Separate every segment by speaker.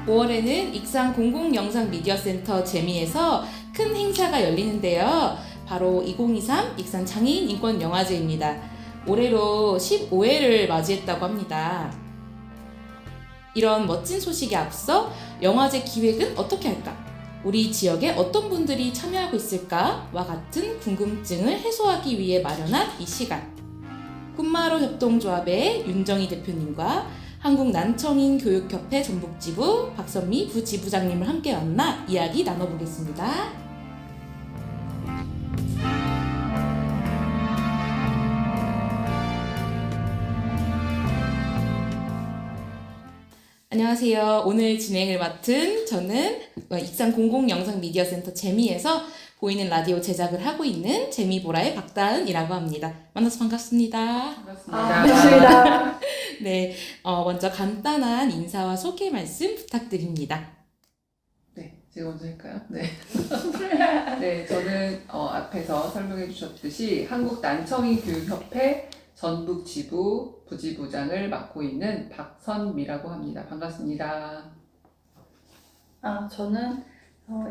Speaker 1: (5월에는) 익산 공공영상미디어센터 재미에서 큰 행사가 열리는데요. 바로 2023 익산 장애인 인권영화제입니다. 올해로 15회를 맞이했다고 합니다. 이런 멋진 소식에 앞서 영화제 기획은 어떻게 할까? 우리 지역에 어떤 분들이 참여하고 있을까와 같은 궁금증을 해소하기 위해 마련한 이 시간. 꿈마루 협동조합의 윤정희 대표님과 한국난청인교육협회 전북지부 박선미 부지부장님을 함께 만나 이야기 나눠보겠습니다. 안녕하세요. 오늘 진행을 맡은 저는 익산 공공영상미디어센터 재미에서 보이는 라디오 제작을 하고 있는 재미보라의 박다은이라고 합니다. 만나서 반갑습니다.
Speaker 2: 반갑습니다.
Speaker 1: 네, 먼저 간단한 인사와 소개 말씀 부탁드립니다.
Speaker 2: 네, 제가 먼저 할까요? 네. 네, 저는 앞에서 설명해 주셨듯이 한국난청인교육협회 전북지부 부지부장을 맡고 있는 박선미라고 합니다. 반갑습니다.
Speaker 3: 저는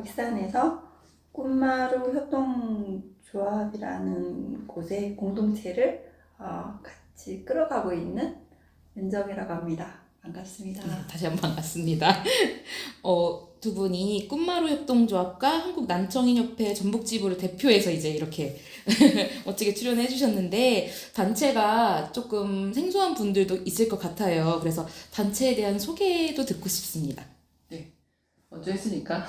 Speaker 3: 익산에서 꿈마루 협동조합이라는 곳의 공동체를 같이 끌어가고 있는 윤정이라고 합니다. 반갑습니다.
Speaker 1: 다시 한번 반갑습니다. 두 분이 꿈마루 협동조합과 한국난청인협회 전북지부를 대표해서 이제 이렇게 멋지게 출연해 주셨는데, 단체가 조금 생소한 분들도 있을 것 같아요. 그래서 단체에 대한 소개도 듣고 싶습니다.
Speaker 2: 먼저 했으니까.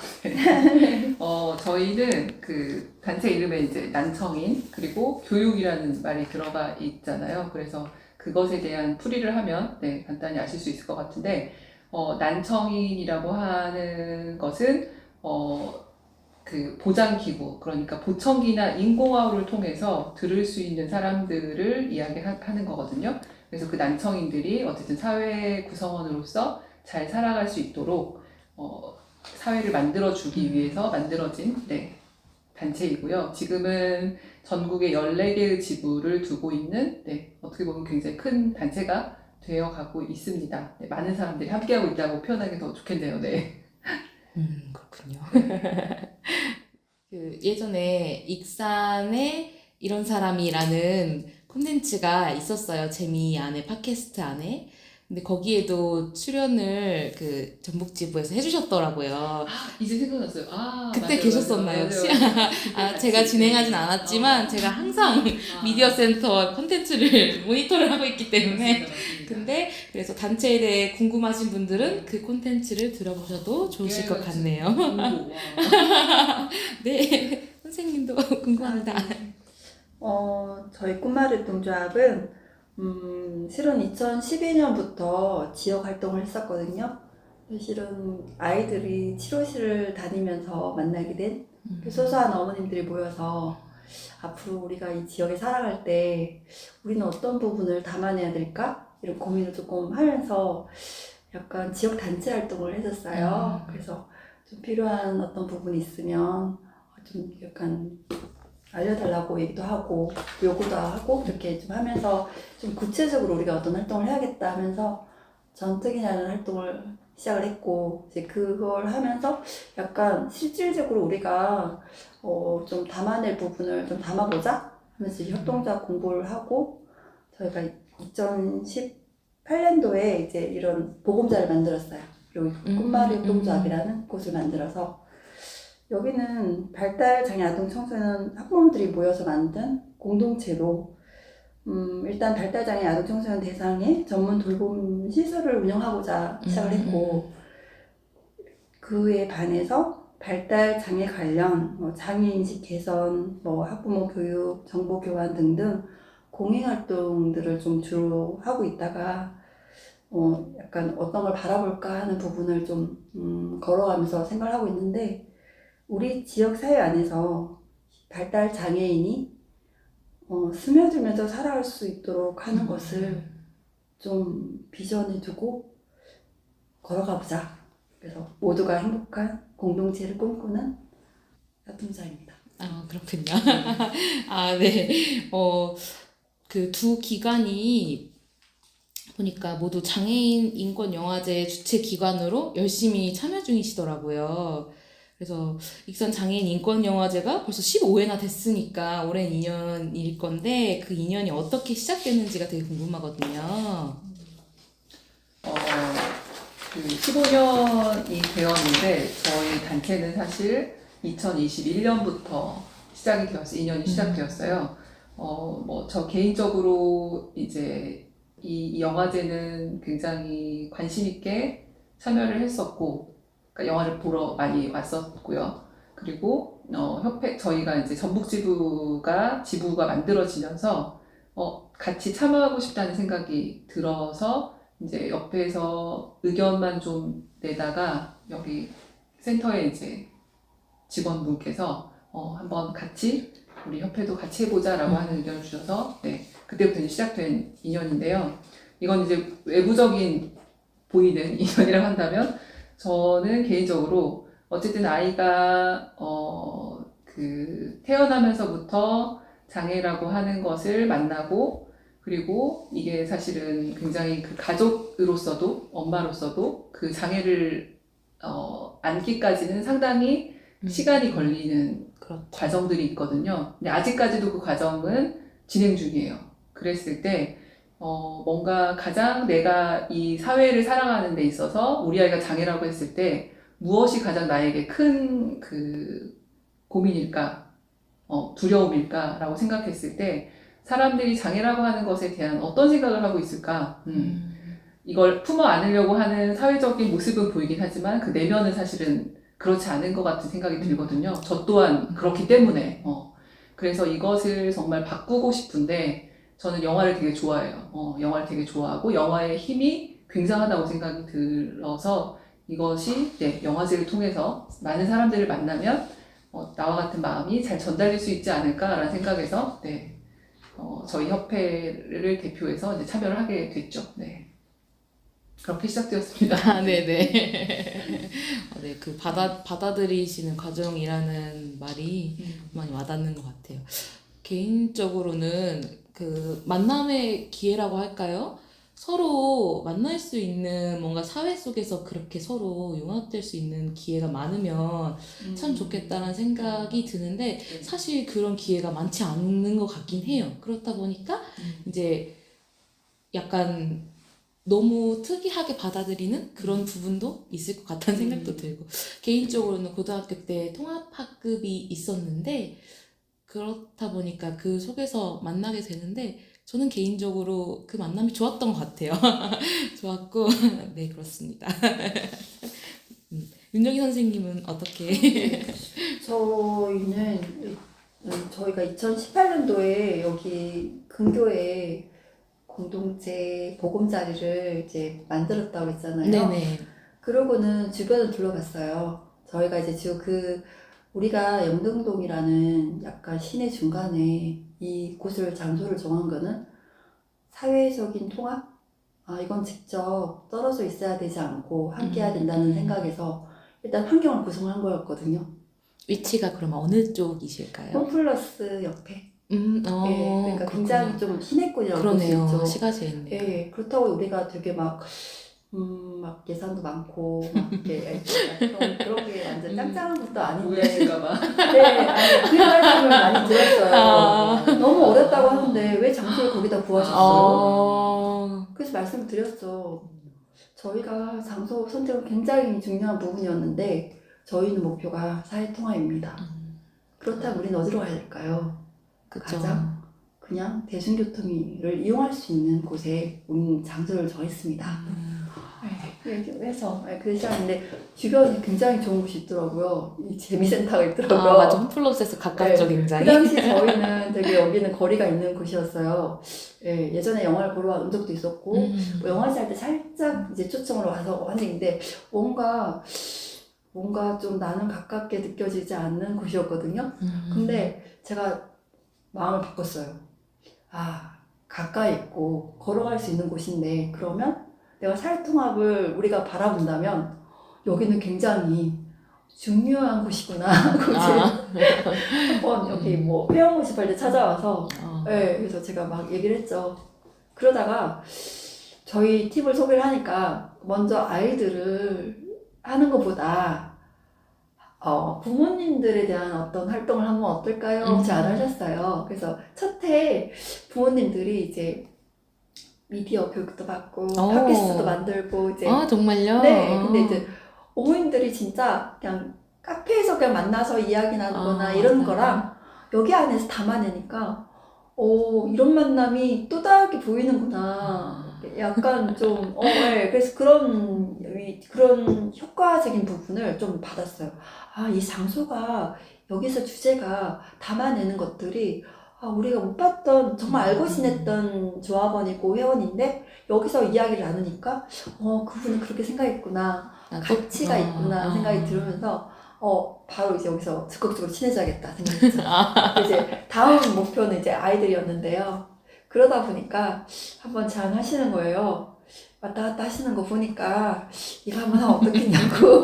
Speaker 2: 저희는 그 단체 이름에 이제 난청인 그리고 교육이라는 말이 들어가 있잖아요. 그래서 그것에 대한 풀이를 하면 간단히 아실 수 있을 것 같은데, 난청인이라고 하는 것은 그 보장기구, 그러니까 보청기나 인공아우를 통해서 들을 수 있는 사람들을 이야기하는 거거든요. 그래서 그 난청인들이 어쨌든 사회 구성원으로서 잘 살아갈 수 있도록 사회를 만들어주기 위해서 만들어진 단체이고요. 지금은 전국에 14개의 지부를 두고 있는 어떻게 보면 굉장히 큰 단체가 되어가고 있습니다. 많은 사람들이 함께하고 있다고 표현하기 더 좋겠네요.
Speaker 1: 그렇군요. 그 예전에 익산에 이런 사람이라는 콘텐츠가 있었어요. 재미 안에, 팟캐스트 안에. 근데 거기에도 출연을 그 전북지부에서 해주셨더라고요.
Speaker 2: 이제 생각났어요.
Speaker 1: 그때
Speaker 2: 맞아요,
Speaker 1: 계셨었나요, 혹시?
Speaker 2: 맞아요.
Speaker 1: 제가 진행하진 않았지만 제가 항상 미디어센터 콘텐츠를 모니터를 하고 있기 때문에.
Speaker 2: 맞습니다.
Speaker 1: 근데 그래서 단체에 대해 궁금하신 분들은 그 콘텐츠를 들어보셔도 좋으실 것 같네요. 네, 선생님도 궁금합니다.
Speaker 3: 저희 꿈마루 협동조합은 실은 2012년부터 지역 활동을 했었거든요. 실은 아이들이 치료실을 다니면서 만나게 된 소소한 어머님들이 모여서 앞으로 우리가 이 지역에 살아갈 때 우리는 어떤 부분을 담아내야 될까? 이런 고민을 조금 하면서 약간 지역 단체 활동을 했었어요. 그래서 좀 필요한 어떤 부분이 있으면 좀 약간 알려달라고 얘기도 하고 요구도 하고 그렇게 좀 하면서 좀 구체적으로 우리가 어떤 활동을 해야겠다 하면서 전특이라는 활동을 시작을 했고, 이제 그걸 하면서 약간 실질적으로 우리가 좀 담아낼 부분을 좀 담아보자 하면서 협동조합 공부를 하고, 저희가 2018년도에 이제 이런 보금자를 만들었어요. 여기 꿈마루 협동조합이라는 곳을 만들어서, 여기는 발달장애 아동 청소년 학부모들이 모여서 만든 공동체로 일단 발달장애 아동 청소년 대상의 전문 돌봄 시설을 운영하고자 시작을 했고, 그에 반해서 발달장애 관련 장애인식 개선, 학부모 교육, 정보 교환 등등 공익활동들을 좀 주로 하고 있다가 약간 어떤 걸 바라볼까 하는 부분을 좀 걸어가면서 생각을 하고 있는데, 우리 지역 사회 안에서 발달 장애인이 스며들면서 살아갈 수 있도록 하는 것을 좀 비전에 두고 걸어가 보자. 그래서 모두가 행복한 공동체를 꿈꾸는 협동조합입니다.
Speaker 1: 그렇군요. 아, 네. 그 두 기관이 보니까 모두 장애인 인권 영화제 주최 기관으로 열심히 참여 중이시더라고요. 그래서 익산 장애인 인권 영화제가 벌써 15회나 됐으니까 오랜 인연일 건데 그 인연이 어떻게 시작됐는지가 되게 궁금하거든요.
Speaker 2: 그 15년이 되었는데 저희 단체는 사실 2021년부터 시작이 되었어요. 2년이 시작되었어요. 뭐 저 개인적으로 이제 이 영화제는 굉장히 관심 있게 참여를 했었고, 그러니까 영화를 보러 많이 왔었고요. 그리고 저희가 이제 전북지부가 만들어지면서 같이 참여하고 싶다는 생각이 들어서 이제 옆에서 의견만 좀 내다가 여기 센터에 이제 직원분께서 한번 같이 우리 협회도 같이 해보자라고 하는 의견을 주셔서 네, 그때부터 이제 시작된 인연인데요. 이건 이제 외부적인 보이는 인연이라고 한다면 저는 개인적으로 어쨌든 아이가 그 태어나면서부터 장애라고 하는 것을 만나고 그리고 이게 사실은 굉장히 그 가족으로서도 엄마로서도 그 장애를 안기까지는 상당히 시간이 걸리는
Speaker 1: 그렇죠.
Speaker 2: 과정들이 있거든요. 근데 아직까지도 그 과정은 진행 중이에요. 그랬을 때 뭔가 가장 내가 이 사회를 살아가는 데 있어서 우리 아이가 장애라고 했을 때 무엇이 가장 나에게 큰 그 고민일까, 두려움일까라고 생각했을 때 사람들이 장애라고 하는 것에 대한 어떤 생각을 하고 있을까? 이걸 품어 안으려고 하는 사회적인 모습은 보이긴 하지만 그 내면은 사실은 그렇지 않은 것 같은 생각이 들거든요. 저 또한 그렇기 때문에. 그래서 이것을 정말 바꾸고 싶은데 저는 영화를 되게 좋아해요. 영화를 되게 좋아하고 영화의 힘이 굉장하다고 생각이 들어서 이것이 네, 영화제를 통해서 많은 사람들을 만나면 나와 같은 마음이 잘 전달될 수 있지 않을까라는 생각에서 네, 저희 협회를 대표해서 이제 참여를 하게 됐죠. 네. 그렇게 시작되었습니다.
Speaker 1: 아, 네네. 네, 그 받아들이시는 과정이라는 말이 많이 와닿는 것 같아요. 개인적으로는 그 만남의 기회라고 할까요? 서로 만날 수 있는 뭔가 사회 속에서 그렇게 서로 융합될 수 있는 기회가 많으면 참 좋겠다는 생각이 드는데 사실 그런 기회가 많지 않은 것 같긴 해요. 그렇다 보니까 이제 약간 너무 특이하게 받아들이는 그런 부분도 있을 것 같다는 생각도 들고 개인적으로는 고등학교 때 통합학급이 있었는데 그렇다 보니까 그 속에서 만나게 되는데 저는 개인적으로 그 만남이 좋았던 것 같아요. 좋았고 네 그렇습니다. 윤정희 선생님은 어떻게?
Speaker 3: 저희가 2018년도에 여기 근교에 공동체 보금자리를 이제 만들었다고 했잖아요.
Speaker 1: 네네.
Speaker 3: 그러고는 주변을 둘러봤어요. 저희가 이제 지금 우리가 영등동이라는 약간 시내 중간에 이 곳을 장소를 정한 거는 사회적인 통합? 이건 직접 떨어져 있어야 되지 않고 함께 해야 된다는 생각에서 일단 환경을 구성한 거였거든요.
Speaker 1: 위치가 그럼 어느 쪽이실까요?
Speaker 3: 홈플러스 옆에.
Speaker 1: 예,
Speaker 3: 그러니까
Speaker 1: 그렇구나.
Speaker 3: 굉장히 좀 시내권이라고 볼 수
Speaker 1: 그러네요.
Speaker 3: 있죠.
Speaker 1: 시가지에 있네요.
Speaker 3: 예, 그렇다고 우리가 되게 막 예산도 많고, 막 이렇게 그런 게 완전 짱짱한 것도 아닌데.
Speaker 2: 오해하실까봐.
Speaker 3: 네, 아니, 그 말씀을 많이 들었어요.
Speaker 1: 아.
Speaker 3: 너무 어렵다고 하는데 왜 장소를 거기다 구하셨어요? 그래서 말씀을 드렸죠. 저희가 장소 선택은 굉장히 중요한 부분이었는데, 저희는 목표가 사회통합입니다. 그렇다면 우리는 어디로 가야 될까요?
Speaker 1: 그쵸.
Speaker 3: 가장 그냥 대중교통을 이용할 수 있는 곳에 우리는 장소를 정했습니다. 그래서 그 시간인데 주변에 굉장히 좋은 곳이 있더라고요. 이 재미센터가 있더라고요.
Speaker 1: 맞아. 홈플러스에서 가깝죠, 굉장히.
Speaker 3: 그 당시 저희는 되게 여기는 거리가 있는 곳이었어요. 예, 예전에 영화를 보러 온 적도 있었고 뭐 영화제 할 때 살짝 이제 초청으로 와서 한 적인데 뭔가 좀 나는 가깝게 느껴지지 않는 곳이었거든요. 근데 제가 마음을 바꿨어요. 가까이 있고 걸어갈 수 있는 곳인데 그러면 내가 사회통합을 우리가 바라본다면 여기는 굉장히 중요한 곳이구나. 고질.
Speaker 1: 아,
Speaker 3: 한번 여기 뭐 회원 모집할 때 찾아와서
Speaker 1: 어.
Speaker 3: 네, 그래서 제가 막 얘기를 했죠. 그러다가 저희 팁을 소개를 하니까 먼저 아이들을 하는 것보다 부모님들에 대한 어떤 활동을 하면 어떨까요? 잘 하셨어요. 그래서 첫 해 부모님들이 이제 미디어 교육도 받고 팟캐스트도 만들고 이제
Speaker 1: 아, 정말요?
Speaker 3: 네, 근데 이제 어머님들이 진짜 그냥 카페에서 그냥 만나서 이야기 나누거나 이런
Speaker 1: 맞아요.
Speaker 3: 거랑 여기 안에서 담아내니까 이런 만남이 또 다르게 보이는구나. 약간 좀 네, 그래서 그런 효과적인 부분을 좀 받았어요. 아, 이 장소가 여기서 주제가 담아내는 것들이 우리가 못 봤던 정말 알고 지냈던 조합원이고 회원인데 여기서 이야기를 나누니까 그분은 그렇게 생각했구나. 가치가 있구나 생각이 들으면서 바로 이제 여기서 적극적으로 친해져야겠다 생각했죠. 이제 다음 목표는 이제 아이들이었는데요. 그러다 보니까 한번 제안하시는 거예요. 왔다 갔다 하시는 거 보니까 이거 한번 하면 어떻겠냐고.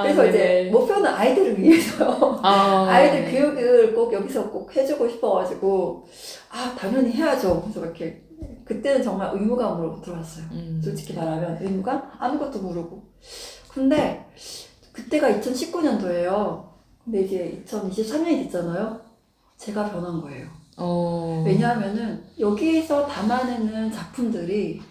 Speaker 3: 그래서 이제 목표는 아이들을 위해서요. 아이들 교육을 꼭 여기서 꼭 해주고 싶어가지고 당연히 해야죠. 그래서 이렇게 그때는 정말 의무감으로 들어왔어요. 솔직히 말하면 의무감? 아무것도 모르고. 근데 그때가 2019년도예요. 근데 이제 2023년이 됐잖아요. 제가 변한 거예요. 왜냐하면은 여기에서 담아내는 작품들이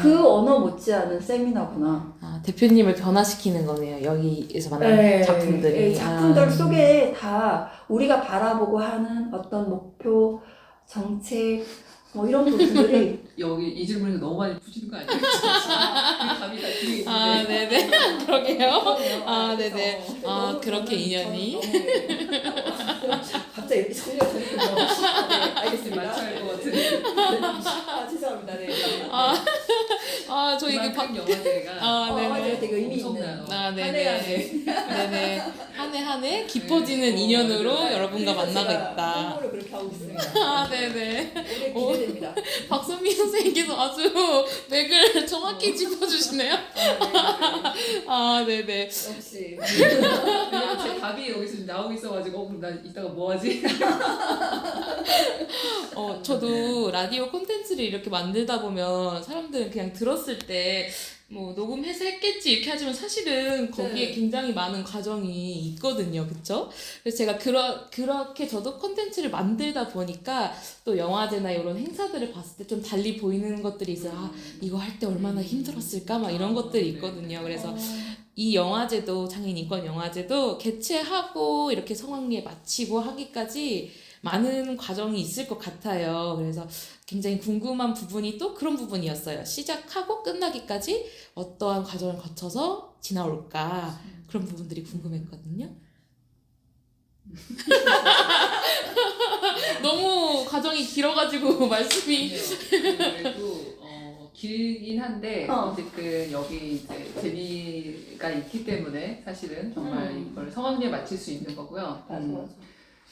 Speaker 3: 그 언어 못지않은 세미나구나.
Speaker 1: 대표님을 변화시키는 거네요. 여기에서 만난 작품들이.
Speaker 3: 작품들 속에 다 우리가 바라보고 하는 어떤 목표, 정책, 뭐 이런 부분들이
Speaker 2: 여기 이 질문에서 너무 많이 푸시는 거 아니에요? 그 감이 다 뒤에 있는데.
Speaker 1: 네네. 그러게요.
Speaker 3: 그래서
Speaker 1: 네네.
Speaker 3: 너무
Speaker 1: 그렇게
Speaker 3: 저는
Speaker 1: 인연이.
Speaker 3: 갑자기 이렇게 소리가 들리군요. 네, 알겠습니다.
Speaker 2: 맞춰야 할 것 같은.
Speaker 3: 죄송합니다. 네.
Speaker 1: 저 이게
Speaker 2: 그만큼 영화제가
Speaker 3: 맞아요. 되게 의미
Speaker 2: 엄청나요.
Speaker 3: 있는.
Speaker 1: 네네. 네네. 한 해 깊어지는
Speaker 2: 네.
Speaker 1: 인연으로
Speaker 2: 맞아요.
Speaker 1: 여러분과 만나고
Speaker 3: 제가
Speaker 1: 있다.
Speaker 3: 홍보를 그렇게 하고 있습니다.
Speaker 1: 네네.
Speaker 3: 오늘 기대됩니다.
Speaker 1: 박선미 선생님께서 아주 맥을 정확히 짚어주시네요. 네네.
Speaker 3: 역시.
Speaker 2: 왜냐면 제 답이 여기서 지금 나오고 있어가지고 그럼 나 이따가 뭐 하지?
Speaker 1: 저도 라디오 콘텐츠를 이렇게 만들다 보면 사람들은 그냥 들었을 때 뭐 녹음해서 했겠지 이렇게 하지만 사실은 거기에
Speaker 3: 네.
Speaker 1: 굉장히 많은 과정이 있거든요. 그쵸? 그래서 제가 그렇게 저도 콘텐츠를 만들다 보니까 또 영화제나 이런 행사들을 봤을 때 좀 달리 보이는 것들이 있어요. 이거 할 때 얼마나 힘들었을까 막 이런 것들이 있거든요. 그래서 이 영화제도 장애인 인권 영화제도 개최하고 이렇게 성황리에 마치고 하기까지 많은 과정이 있을 것 같아요. 그래서 굉장히 궁금한 부분이 또 그런 부분이었어요. 시작하고 끝나기까지 어떠한 과정을 거쳐서 지나올까 그런 부분들이 궁금했거든요. 너무 과정이 길어가지고 말씀이
Speaker 2: 그래도 길긴 한데 어쨌든 여기 이제 재미가 있기 때문에 사실은 정말 이걸 성황리에 마칠 수 있는 거고요.
Speaker 3: 맞아.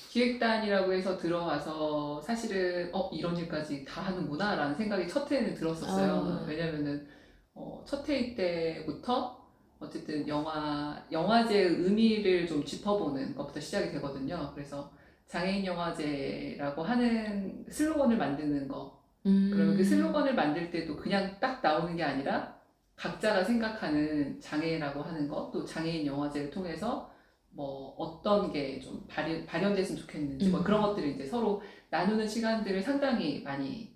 Speaker 2: 기획단이라고 해서 들어와서 사실은 이런 일까지 다 하는구나 라는 생각이 첫 해에는 들었었어요. 왜냐면은 첫 해일 때부터 어쨌든 영화제의 의미를 좀 짚어보는 것부터 시작이 되거든요. 그래서 장애인 영화제라고 하는 슬로건을 만드는 거. 그러면 그 슬로건을 만들 때도 그냥 딱 나오는 게 아니라 각자가 생각하는 장애라고 하는 것, 또 장애인 영화제를 통해서 뭐 어떤 게 좀 발현됐으면 좋겠는지 뭐 그런 것들을 이제 서로 나누는 시간들을 상당히 많이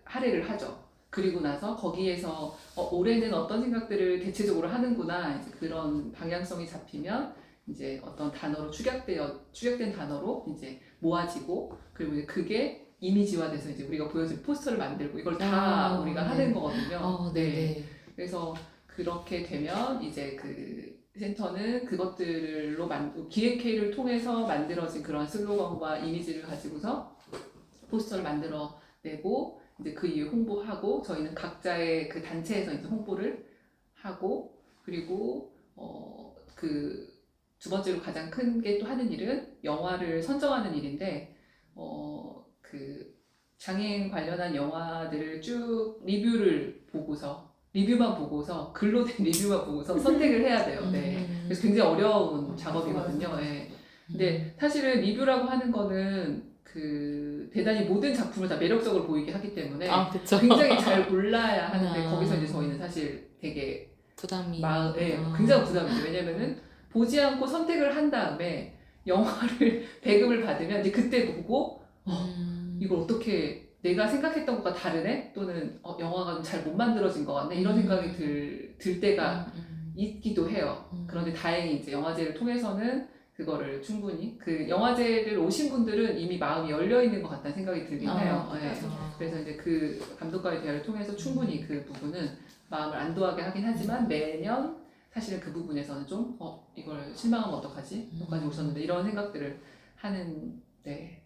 Speaker 2: 할애를 하죠. 그리고 나서 거기에서 올해는 어떤 생각들을 대체적으로 하는구나 이제 그런 방향성이 잡히면 이제 어떤 단어로 축약된 단어로 이제 모아지고 그리고 이제 그게 이미지화돼서 이제 우리가 보여줄 포스터를 만들고 이걸 다 우리가 하는 거거든요. 네. 그래서 그렇게 되면 이제 그 센터는 그것들로 기획회의를 통해서 만들어진 그런 슬로건과 이미지를 가지고서 포스터를 만들어내고 이제 그 이후에 홍보하고 저희는 각자의 그 단체에서 이제 홍보를 하고 그리고 그 두 번째로 가장 큰 게 또 하는 일은 영화를 선정하는 일인데 그 장애인 관련한 영화들을 쭉 리뷰를 보고서 리뷰만 보고서 글로 된 리뷰만 보고서 선택을 해야 돼요. 네. 그래서 굉장히 어려운 작업이거든요. 네. 근데 사실은 리뷰라고 하는 거는 그 대단히 모든 작품을 다 매력적으로 보이게 하기 때문에
Speaker 1: 아, 그쵸.
Speaker 2: 굉장히 잘 골라야 하는데
Speaker 1: 아.
Speaker 2: 거기서 이제 저희는 사실 되게
Speaker 1: 부담이.
Speaker 2: 마음에
Speaker 1: 아.
Speaker 2: 굉장히 부담이죠. 왜냐면은 보지 않고 선택을 한 다음에 영화를 배급을 받으면 이제 그때 보고 이걸 어떻게 내가 생각했던 것과 다르네? 또는 영화가 좀 잘 못 만들어진 것 같네? 이런 생각이 들 때가 있기도 해요. 그런데 다행히 이제 영화제를 통해서는 그거를 충분히 그 영화제를 오신 분들은 이미 마음이 열려 있는 것 같다는 생각이 들긴 해요. 네. 그래서 이제 그 감독과의 대화를 통해서 충분히 그 부분은 마음을 안도하게 하긴 하지만 매년 사실은 그 부분에서는 좀 이걸 실망하면 어떡하지? 여기까지 오셨는데 이런 생각들을 하는 네.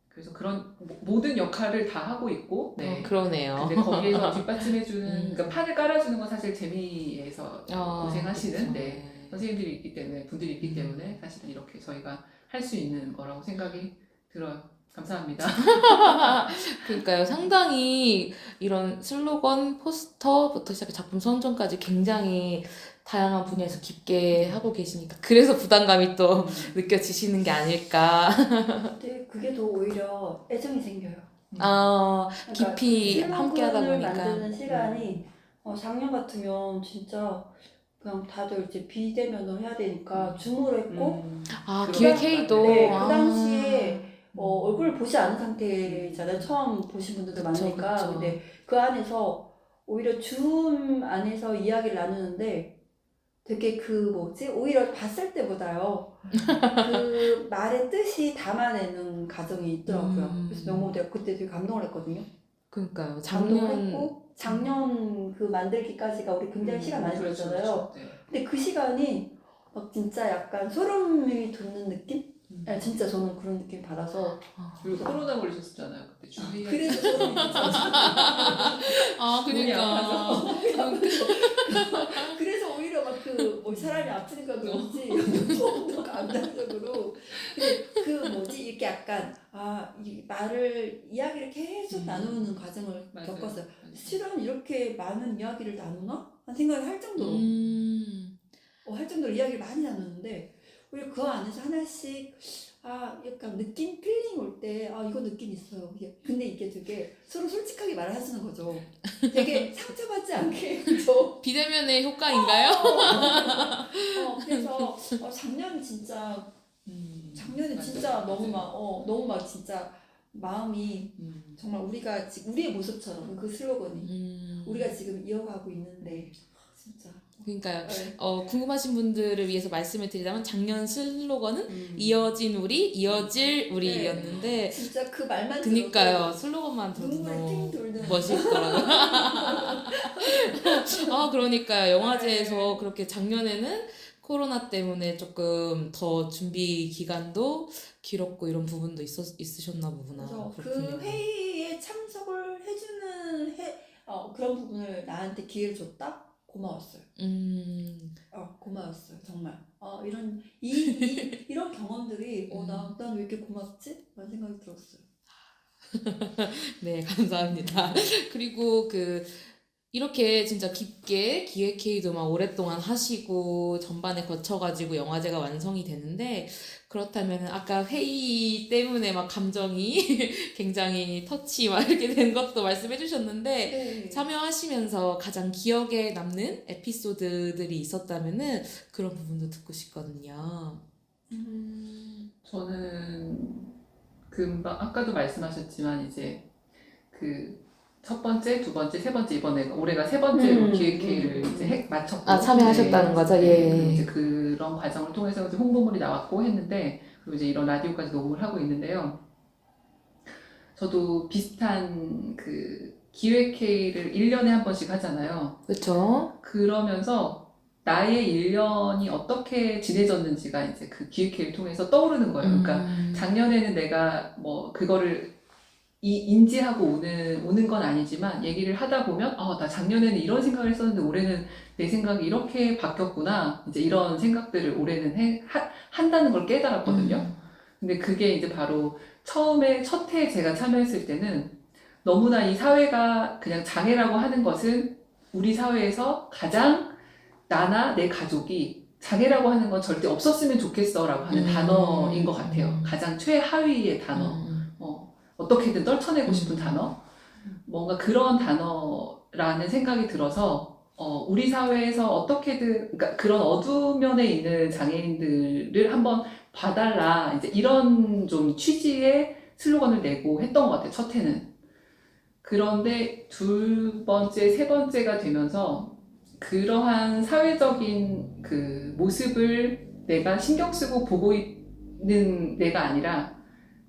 Speaker 2: 그래서 그런 모든 역할을 다 하고 있고 네.
Speaker 1: 그러네요.
Speaker 2: 근데 거기에서 뒷받침해주는 그러니까 판을 깔아주는 건 사실 재미에서 고생하시는
Speaker 1: 그쵸.
Speaker 2: 네. 선생님들이 있기 때문에 분들이 있기 때문에 사실은 이렇게 저희가 할 수 있는 거라고 생각이 들어요. 감사합니다.
Speaker 1: 그러니까요. 상당히 이런 슬로건, 포스터부터 시작해 작품 선정까지 굉장히 다양한 분야에서 깊게 하고 계시니까 그래서 부담감이 또 느껴지시는 게 아닐까.
Speaker 3: 근데 그게 더 오히려 애정이 생겨요. 그러니까
Speaker 1: 깊이 함께 하다
Speaker 3: 슬로건을
Speaker 1: 보니까.
Speaker 3: 만드는 시간이 작년 같으면 진짜 그냥 다들 이제 비대면으로 해야 되니까 줌으로 했고
Speaker 1: 아,
Speaker 2: 그런
Speaker 1: 기획회의도.
Speaker 3: 네, 그
Speaker 1: 아.
Speaker 3: 당시에 얼굴을 보지 않은 상태잖아요. 처음 보신 분들도
Speaker 1: 그쵸,
Speaker 3: 많으니까.
Speaker 1: 그쵸.
Speaker 3: 근데 그 안에서 오히려 줌 안에서 이야기를 나누는데 되게 오히려 봤을 때보다요. 그 말의 뜻이 담아내는 과정이 있더라고요. 그래서 너무 내가 그때 되게 감동을 했거든요.
Speaker 1: 그러니까요.
Speaker 3: 감동을
Speaker 1: 작년
Speaker 3: 했고 작년 그 만들기까지가 우리 굉장히 시간 많이
Speaker 2: 그렇죠,
Speaker 3: 걸렸잖아요.
Speaker 2: 그렇죠. 네.
Speaker 3: 근데 그 시간이 막 진짜 약간 소름이 돋는 느낌? 네, 진짜 저는 그런 느낌 받아서
Speaker 2: 그리고 코로나 걸리셨잖아요. 그때 준비.
Speaker 3: 그래서 소름이 돋았어요.
Speaker 1: 아,
Speaker 2: 몸이 아파서.
Speaker 3: 그래서 오히려 막 사람이 아프니까 그런지 좀 더 감정적으로 이렇게 약간 이 이야기를 계속 나누는 과정을
Speaker 2: 맞아요.
Speaker 3: 겪었어요. 실은 이렇게 많은 이야기를 나누나? 한 생각이 할 정도로 할 정도로 이야기를 많이 나누는데 오히려 그 안에서 하나씩 약간 느낌, 필링 올 때 이거 느낌 있어요. 근데 이게 되게 서로 솔직하게 말을 하시는 거죠. 되게 상처받지 않게 그죠?
Speaker 1: 비대면의 효과인가요?
Speaker 3: 그래서 작년에 진짜 너무 막 진짜 마음이 정말 우리가 지금 우리의 모습처럼 그 슬로건이 우리가 지금 이어가고 있는데 진짜
Speaker 1: 그러니까요.
Speaker 3: 네.
Speaker 1: 궁금하신 분들을 위해서 말씀을 드리자면 작년 슬로건은 이어진 우리, 이어질 우리였는데
Speaker 3: 진짜 그 말만
Speaker 1: 그니까요.
Speaker 3: 들어도
Speaker 1: 슬로건만 들어도
Speaker 3: 눈물이
Speaker 1: 너무
Speaker 3: 팅 돌는
Speaker 1: 멋있더라고요. 그러니까요. 영화제에서 그렇게 작년에는 코로나 때문에 조금 더 준비 기간도 길었고 이런 부분도 있으셨나 보구나.
Speaker 3: 그래서
Speaker 1: 그렇군요.
Speaker 3: 그 회의에 참석을 해주는 그런 부분을 나한테 기회를 줬다? 고마웠어요. 고마웠어요. 정말. 이런 경험들이 난 왜 이렇게 고맙지? 라는 생각이 들었어요.
Speaker 1: 네, 감사합니다. 그리고 이렇게 진짜 깊게 기획회의도 막 오랫동안 하시고 전반에 거쳐가지고 영화제가 완성이 되는데 그렇다면 아까 회의 때문에 막 감정이 굉장히 터치 막 이렇게 된 것도 말씀해 주셨는데
Speaker 3: 네.
Speaker 1: 참여하시면서 가장 기억에 남는 에피소드들이 있었다면은 그런 부분도 듣고 싶거든요.
Speaker 2: 저는 금방 아까도 말씀하셨지만 이제 그 첫 번째, 두 번째, 세 번째 이번에 올해가 세 번째로 기획회의를 이제 마쳤고
Speaker 1: 참여하셨다는 거죠? 예.
Speaker 2: 그리고 이제 그런 과정을 통해서 이제 홍보물이 나왔고 했는데 그리고 이제 이런 라디오까지 녹음을 하고 있는데요. 저도 비슷한 그 기획회의를 1년에 한 번씩 하잖아요.
Speaker 1: 그렇죠.
Speaker 2: 그러면서 나의 1년이 어떻게 지내졌는지가 이제 그 기획회의를 통해서 떠오르는 거예요. 그러니까 작년에는 내가 그거를 인지하고 오는 건 아니지만 얘기를 하다 보면 나 작년에는 이런 생각을 했었는데 올해는 내 생각이 이렇게 바뀌었구나 이제 이런 생각들을 올해는 한다는 걸 깨달았거든요. 근데 그게 이제 바로 처음에 첫 해 제가 참여했을 때는 너무나 이 사회가 그냥 장애라고 하는 것은 우리 사회에서 가장 나나 내 가족이 장애라고 하는 건 절대 없었으면 좋겠어라고 하는 단어인 것 같아요. 가장 최하위의 단어. 어떻게든 떨쳐내고 싶은 단어. 뭔가 그런 단어라는 생각이 들어서 우리 사회에서 어떻게든 그러니까 그런 어두운 면에 있는 장애인들을 한번 봐달라 이제 이런 좀 취지의 슬로건을 내고 했던 것 같아요. 첫 해는. 그런데 두 번째, 세 번째가 되면서 그러한 사회적인 그 모습을 내가 신경 쓰고 보고 있는 내가 아니라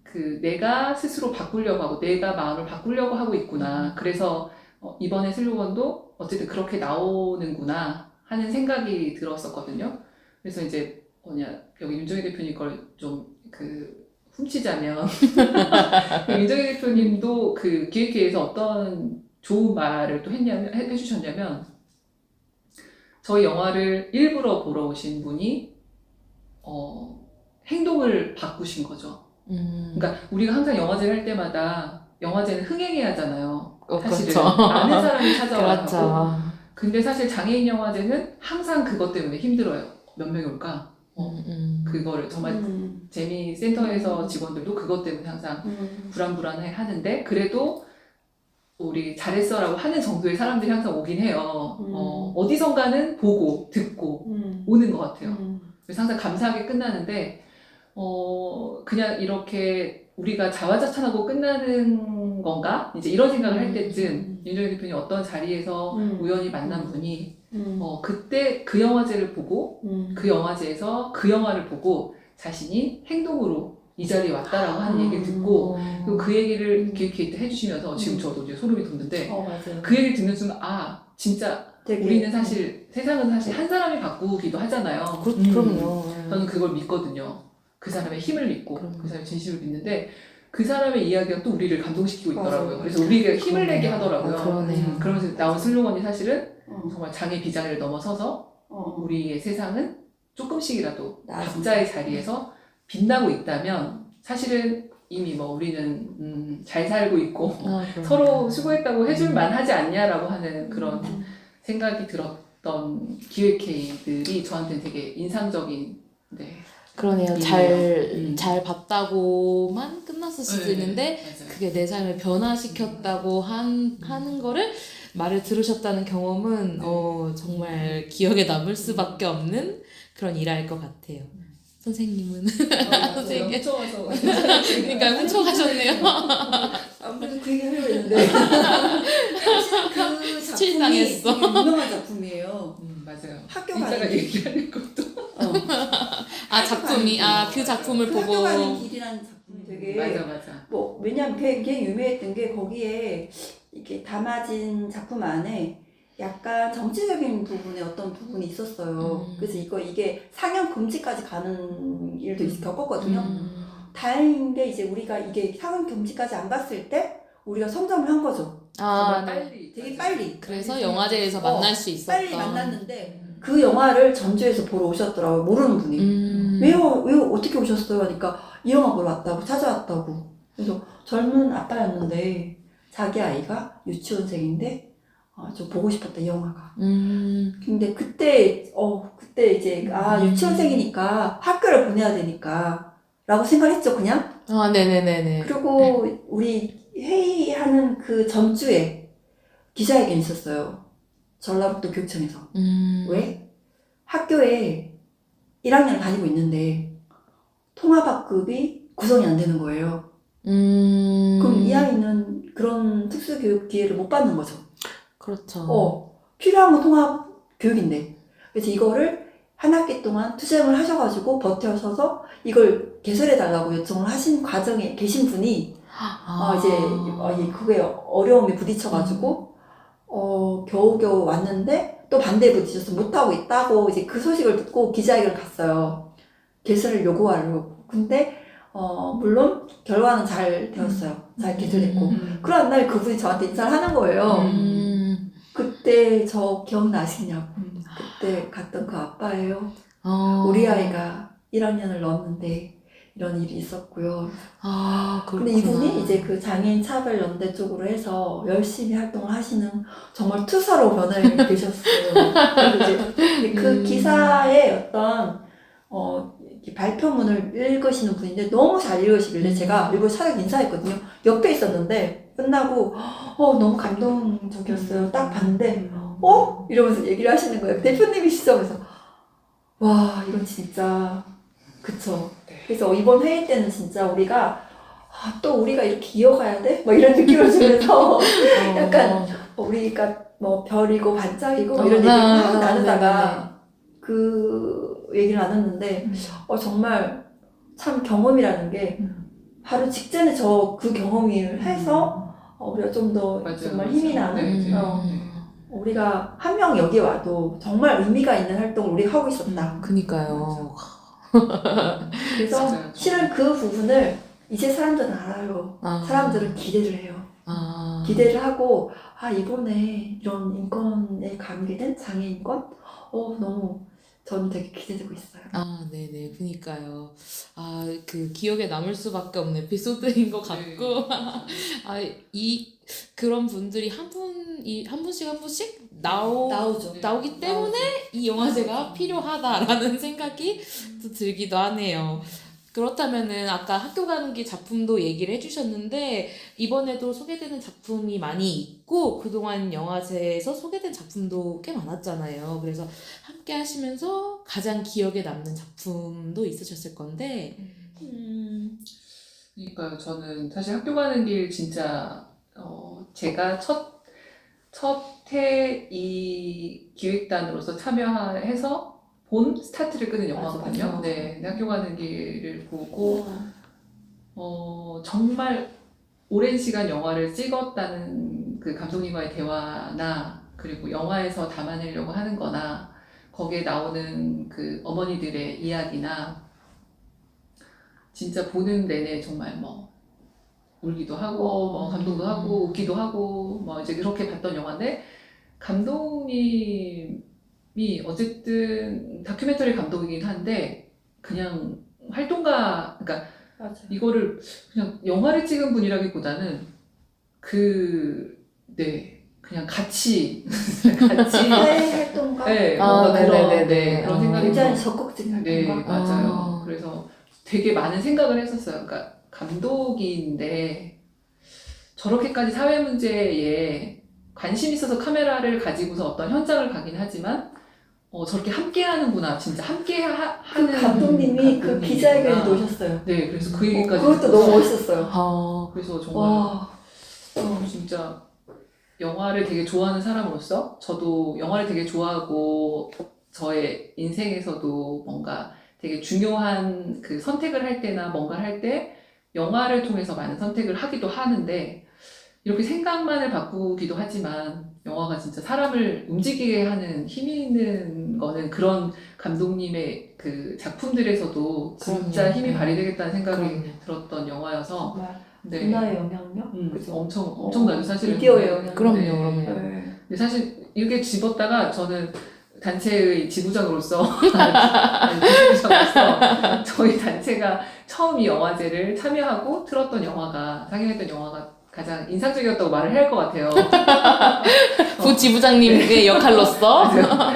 Speaker 2: 그 내가 스스로 바꾸려고 하고 내가 마음을 바꾸려고 하고 있구나. 그래서 이번에 슬로건도 어쨌든 그렇게 나오는구나 하는 생각이 들었었거든요. 그래서 이제 여기 윤정희 대표님 걸 좀 훔치자면 윤정희 대표님도 그 기획회에서 어떤 좋은 말을 또 해주셨냐면 저희 영화를 일부러 보러 오신 분이 행동을 바꾸신 거죠. 그러니까 우리가 항상 영화제를 할 때마다 영화제는 흥행해야 하잖아요. 사실은
Speaker 1: 그렇죠.
Speaker 2: 많은 사람이 찾아와서
Speaker 1: 그렇죠.
Speaker 2: 근데 사실 장애인 영화제는 항상 그것 때문에 힘들어요. 몇 명이 올까? 그거를 정말 재미센터에서 직원들도 그것 때문에 항상 불안불안해 하는데 그래도 우리 잘했어라고 하는 정도의 사람들이 항상 오긴 해요. 어디선가는 보고 듣고 오는 것 같아요. 그래서 항상 감사하게 끝나는데 그냥 이렇게 우리가 자화자찬하고 끝나는 건가? 이제 이런 생각을 할 때쯤 윤정희 대표님 어떤 자리에서 우연히 만난 분이 그때 그 영화제를 보고 그 영화제에서 그 영화를 보고 자신이 행동으로 이 자리에 왔다라고 하는 얘기를 듣고 그리고 그 얘기를 기획회 때 해주시면서 지금 저도 이제 소름이 돋는데
Speaker 3: 맞아요.
Speaker 2: 그 얘기를 듣는 순간 진짜 우리는 사실 세상은 사실 한 사람이 바꾸기도 하잖아요.
Speaker 1: 그럼요.
Speaker 2: 저는 그걸 믿거든요. 그 사람의 힘을 믿고 그 사람의 진심을 믿는데 그 사람의 이야기가 또 우리를 감동시키고 있더라고요.
Speaker 3: 맞아요.
Speaker 2: 그래서 우리에게 힘을 내게 하더라고요.
Speaker 1: 그러네요.
Speaker 2: 그러면서 나온 슬로건이 사실은 정말 장애 비장애를 넘어서서 우리의 세상은 조금씩이라도 각자의 자리에서 빛나고 있다면 사실은 이미 우리는 잘 살고 있고 서로 수고했다고 해줄 만하지 않냐라고 하는 그런 생각이 들었던 기획회의들이 저한테는 되게 인상적인
Speaker 1: 그러네요. 잘 봤다고만 끝났을 수도 있는데
Speaker 2: 맞아요.
Speaker 1: 그게 내 삶을 변화시켰다고 하는 거를 말을 들으셨다는 경험은 정말 기억에 남을 수밖에 없는 그런 일화일 것 같아요. 선생님은 선생님
Speaker 2: 훔쳐와서
Speaker 1: 그러니까 훔쳐가셨네요.
Speaker 3: 아무래도 그 얘기 하려고 했는데 사실 그 작품이
Speaker 1: 스틸당했어.
Speaker 3: 되게 유명한 작품이에요.
Speaker 2: 맞아요.
Speaker 3: 학교
Speaker 2: 이따가
Speaker 3: 가는 길.
Speaker 2: 얘기하는 것도
Speaker 1: 작품이 그 작품을
Speaker 3: 그
Speaker 1: 보고
Speaker 3: 학교 가는 길이라는 작품이 되게
Speaker 2: 맞아.
Speaker 3: 왜냐면 걔 유명했던 게 거기에 이렇게 담아진 작품 안에 약간 정치적인 부분에 어떤 부분이 있었어요. 그래서 이게 상영 금지까지 가는 일도 겪었거든요. 다행인 게 이제 우리가 이게 상영 금지까지 안 갔을 때 우리가 성장을 한 거죠. 되게 빨리.
Speaker 1: 그래서 영화제에서 만날 수 있었던.
Speaker 3: 빨리 만났는데 그 영화를 전주에서 보러 오셨더라고요. 모르는 분이. 왜요? 어떻게 오셨어요? 하니까 이 영화 보러 왔다고 찾아왔다고. 그래서 젊은 아빠였는데 자기 아이가 유치원생인데 좀 보고 싶었다 이 영화가. 근데 그때 이제 유치원생이니까 학교를 보내야 되니까 라고 생각했죠 그냥.
Speaker 1: 네네네네.
Speaker 3: 그리고 우리 회의하는 그 전주에 기자회견이 있었어요. 전라북도 교육청에서. 왜? 학교에 1학년을 다니고 있는데 통합학급이 구성이 안 되는 거예요. 그럼 이 아이는 그런 특수교육 기회를 못 받는 거죠.
Speaker 1: 그렇죠.
Speaker 3: 필요한 건 통합 교육인데. 그래서 이거를 한 학기 동안 투쟁을 하셔가지고 버텨서서 이걸 개설해달라고 요청을 하신 과정에 계신 분이 그게 어려움에 부딪혀가지고 겨우겨우 왔는데 또 반대에 부딪혀서 못하고 있다고 이제 그 소식을 듣고 기자회견을 갔어요. 개설을 요구하려고. 근데 물론 결과는 잘 되었어요. 잘 개설됐고. 그런 날 그분이 저한테 인사를 하는 거예요. 그때 저 기억나시냐고. 그때 갔던 그 아빠예요. 우리 아이가 1학년을 넣었는데 이런 일이 있었고요.
Speaker 1: 아,
Speaker 3: 근데
Speaker 1: 그렇구나.
Speaker 3: 이분이 이제 그 장애인 차별연대 쪽으로 해서 열심히 활동을 하시는 정말 투사로 변해계셨어요. 그래서 이제 근데 그 기사에 어떤 이렇게 발표문을 읽으시는 분인데 너무 잘 읽으시길래 제가 일부러 차라리 인사했거든요. 옆에 있었는데 끝나고 너무 감동적이었어요. 딱 봤는데 이러면서 얘기를 하시는 거예요. 대표님이시죠? 그래서 와 이건 진짜 그쵸. 그래서 이번 회의 때는 진짜 우리가 또 우리가 이렇게 이어가야 돼? 뭐 이런 느낌을 주면서 약간 우리가 뭐 별이고 반짝이고 이런 얘기를 막 나누다가 그 얘기를 나눴는데 정말 참 경험이라는 게 바로 직전에 저 그 경험을 해서 우리가 좀 더
Speaker 2: 맞아요,
Speaker 3: 정말
Speaker 2: 맞아요.
Speaker 3: 힘이 나는
Speaker 2: 네,
Speaker 3: 우리가 한 명 여기 와도 정말 의미가 있는 활동을 우리가 하고 있었다.
Speaker 1: 그니까요.
Speaker 3: 그래서
Speaker 2: 맞아요.
Speaker 3: 실은 그 부분을 이제 사람들은 알아요. 사람들은 기대를 해요. 기대를 하고 이번에 이런 인권에 관계된 장애인권 너무 저는 되게 기대되고 있어요.
Speaker 1: 네네, 그니까요. 그 기억에 남을 수밖에 없는 에피소드인 것 같고, 그런 분들이 한 분씩
Speaker 3: 나오죠.
Speaker 1: 나오기 때문에 이 영화제가 필요하다라는 생각이 또 들기도 하네요. 그렇다면은 아까 학교 가는 길 작품도 얘기를 해주셨는데 이번에도 소개되는 작품이 많이 있고 그동안 영화제에서 소개된 작품도 꽤 많았잖아요. 그래서 함께 하시면서 가장 기억에 남는 작품도 있으셨을 건데
Speaker 2: 그러니까요. 저는 사실 학교 가는 길 진짜 제가 첫해 이 기획단으로서 참여해서 본 스타트를 끄는 영화거든요.
Speaker 3: 맞아.
Speaker 2: 네, 학교 가는 길을 보고 정말 오랜 시간 영화를 찍었다는 그 감독님과의 대화나 그리고 영화에서 담아내려고 하는 거나 거기에 나오는 그 어머니들의 이야기나 진짜 보는 내내 정말 뭐 울기도 하고 뭐 감동도 하고 웃기도 하고 뭐 이제 그렇게 봤던 영화인데 감독님이 어쨌든 다큐멘터리 감독이긴 한데 그냥 활동가 그러니까
Speaker 3: 맞아.
Speaker 2: 이거를 그냥 영화를 찍은 분이라기보다는 그냥 같이
Speaker 3: 사회 활동가
Speaker 2: 뭔가 그런
Speaker 1: 네네네.
Speaker 2: 그런 생각이
Speaker 3: 굉장히
Speaker 2: 들어요.
Speaker 3: 적극적인
Speaker 2: 네,
Speaker 3: 활동가.
Speaker 2: 맞아요. 그래서 되게 많은 생각을 했었어요. 그러니까 감독인데 저렇게까지 사회 문제에 관심 있어서 카메라를 가지고서 어떤 현장을 가긴 하지만 저렇게 함께 하는구나. 진짜 함께 하는
Speaker 3: 감독님이 그
Speaker 2: 감독님이구나.
Speaker 3: 기자회견에 놓으셨어요.
Speaker 2: 네, 그래서 그 얘기까지
Speaker 3: 그것도 너무 멋있었어요.
Speaker 2: 그래서 정말
Speaker 3: 와.
Speaker 2: 진짜 영화를 되게 좋아하는 사람으로서 저도 영화를 되게 좋아하고 저의 인생에서도 뭔가 되게 중요한 그 선택을 할 때나 뭔가를 할 때 영화를 통해서 많은 선택을 하기도 하는데 이렇게 생각만을 바꾸기도 하지만 영화가 진짜 사람을 움직이게 하는 힘이 있는 거는 그런 감독님의 그 작품들에서도 진짜
Speaker 1: 그럼요.
Speaker 2: 힘이 발휘되겠다는 생각이
Speaker 1: 그럼요.
Speaker 2: 들었던 영화여서
Speaker 3: 정말
Speaker 2: 네.
Speaker 3: 문화의 영향력? 그죠?
Speaker 2: 엄청나죠 사실은.
Speaker 3: 미디어의 영향력.
Speaker 1: 그럼요,
Speaker 2: 네.
Speaker 1: 그럼요.
Speaker 3: 네.
Speaker 2: 근데 사실 이게 집었다가 저는 단체의 지부장으로서 저희 단체가 처음 이 영화제를 참여하고 틀었던 영화가 상영했던 영화가 가장 인상적이었다고 말을 해야 할 것 같아요.
Speaker 1: 부지부장님의 역할로서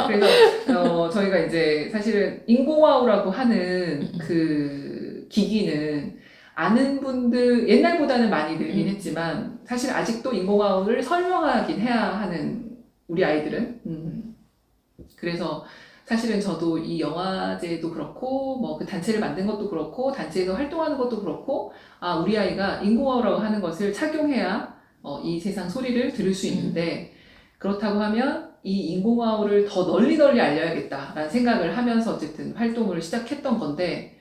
Speaker 2: 그래서 저희가 이제 사실은 인공화호라고 하는 그 기기는 아는 분들 옛날보다는 많이 늘긴 했지만 사실 아직도 인공화호를 설명하긴 해야 하는 우리 아이들은 그래서 사실은 저도 이 영화제도 그렇고 뭐 그 단체를 만든 것도 그렇고 단체에서 활동하는 것도 그렇고 우리 아이가 인공화호라고 하는 것을 착용해야 이 세상 소리를 들을 수 있는데 그렇다고 하면 이 인공화호를 더 널리 알려야겠다라는 생각을 하면서 어쨌든 활동을 시작했던 건데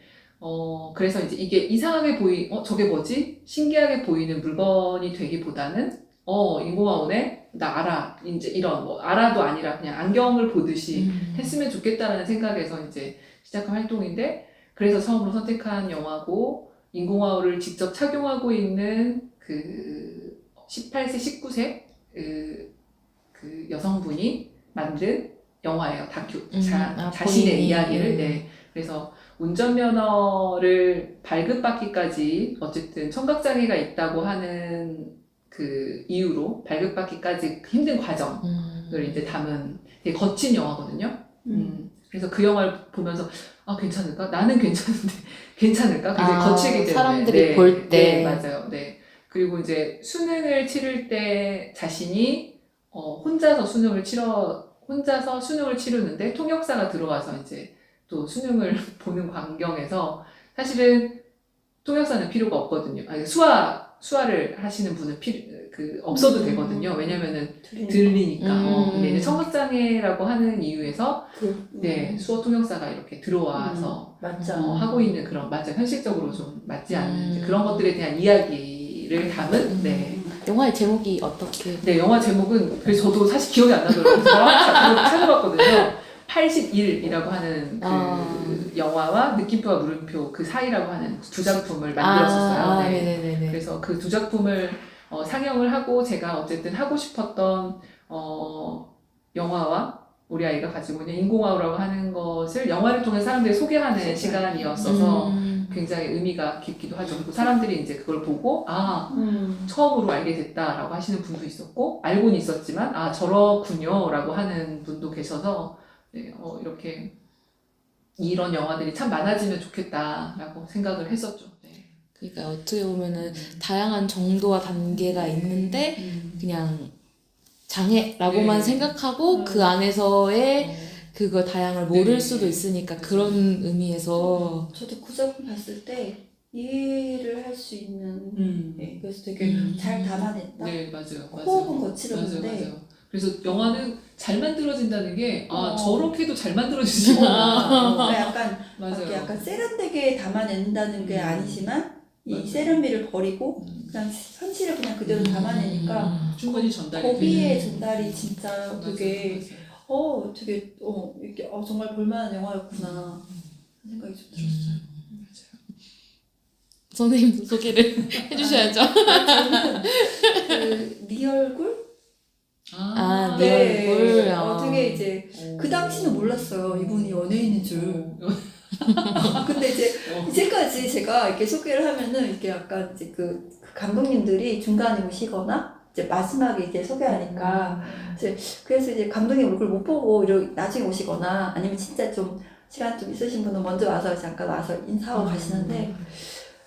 Speaker 2: 그래서 이제 이게 이상하게 저게 뭐지? 신기하게 보이는 물건이 되기보다는 인공화호네? 나 알아. 이제 이런 알아도 아니라 그냥 안경을 보듯이 했으면 좋겠다라는 생각에서 이제 시작한 활동인데 그래서 처음으로 선택한 영화고 인공화호를 직접 착용하고 있는 그 18세, 19세 그 여성분이 만든 영화예요. 다큐. 자신의
Speaker 1: 본인이.
Speaker 2: 이야기를. 네. 그래서 운전면허를 발급받기까지 어쨌든 청각장애가 있다고 하는 그 이유로 발급받기까지 힘든 과정을 이제 담은 되게 거친 영화거든요. 그래서 그 영화를 보면서 아 괜찮을까? 나는 괜찮은데 괜찮을까? 굉장히 거치기 때문에
Speaker 1: 사람들이 볼 때.
Speaker 2: 네, 맞아요. 네. 그리고 이제 수능을 치를 때 자신이 혼자서 수능을 치르는데 통역사가 들어와서 이제 또 수능을 보는 광경에서 사실은 통역사는 필요가 없거든요. 아니, 수화를 하시는 분은 없어도 되거든요. 왜냐면은 들리니까. 근데 이제 청각장애라고 하는 이유에서 네, 수어 통역사가 이렇게 들어와서
Speaker 3: 맞죠.
Speaker 2: 하고 있는 그런 맞아 현실적으로 좀 맞지 않는 이제 그런 것들에 대한 이야기를 담은 네.
Speaker 1: 영화의 제목이 어떻게?
Speaker 2: 네, 영화 제목은 그래서 저도 사실 기억이 안 나더라고요. 저랑 찾아봤거든요. 81이라고 하는 그 영화와 느낌표와 물음표 그 사이라고 하는 두 작품을 만들었었어요. 네.
Speaker 1: 네네네.
Speaker 2: 그래서 그 두 작품을 상영을 하고 제가 어쨌든 하고 싶었던 영화와 우리 아이가 가지고 있는 인공화우라고 하는 것을 영화를 통해 사람들이 소개하는 시간이었어서 굉장히 의미가 깊기도 하죠. 그리고 사람들이 이제 그걸 보고 처음으로 알게 됐다라고 하시는 분도 있었고 알고는 있었지만 저렇군요라고 하는 분도 계셔서 네, 이렇게 이런 영화들이 참 많아지면 좋겠다라고 생각을 했었죠. 네.
Speaker 1: 그러니까 어떻게 보면은 다양한 정도와 단계가 있는데 그냥 장애라고만
Speaker 2: 네.
Speaker 1: 생각하고 그 안에서의 그거 다양을 모를 수도 있으니까 그런 의미에서
Speaker 3: 저도 그 작품 봤을 때 이해를 할 수 있는 네, 그래서 되게 잘 담아냈다.
Speaker 2: 네, 맞아요.
Speaker 3: 호흡은 거칠었는데
Speaker 2: 맞아요. 그래서 영화는 잘 만들어진다는 게 저렇게도 잘
Speaker 3: 그러니까
Speaker 2: 만들어지시구나.
Speaker 3: 약간
Speaker 2: 맞아요.
Speaker 3: 약간 세련되게 담아낸다는 게 아니지만 이
Speaker 2: 맞아요.
Speaker 3: 세련미를 버리고 그냥 현실을 그냥 그대로 담아내니까
Speaker 2: 충분히 전달이
Speaker 3: 거기에
Speaker 2: 되는.
Speaker 3: 전달이 진짜 되게 되게 이렇게 정말 볼만한 영화였구나 생각이 좀 들었어요.
Speaker 1: 선생님도 소개를 해주셔야죠.
Speaker 3: 저는 네 얼굴?
Speaker 1: 네 얼굴.
Speaker 3: 되게 이제 그 당시는 몰랐어요. 이분이 연예인인 줄. 근데 이제 이제까지 제가 이렇게 소개를 하면은 이렇게 약간 이제 그 감독님들이 중간에 오시거나 이제 마지막에 이제 소개하니까 그래서 이제 감독님 얼굴 못 보고 나중에 오시거나 아니면 진짜 좀 시간 좀 있으신 분은 먼저 와서 잠깐 와서 인사하고 가시는데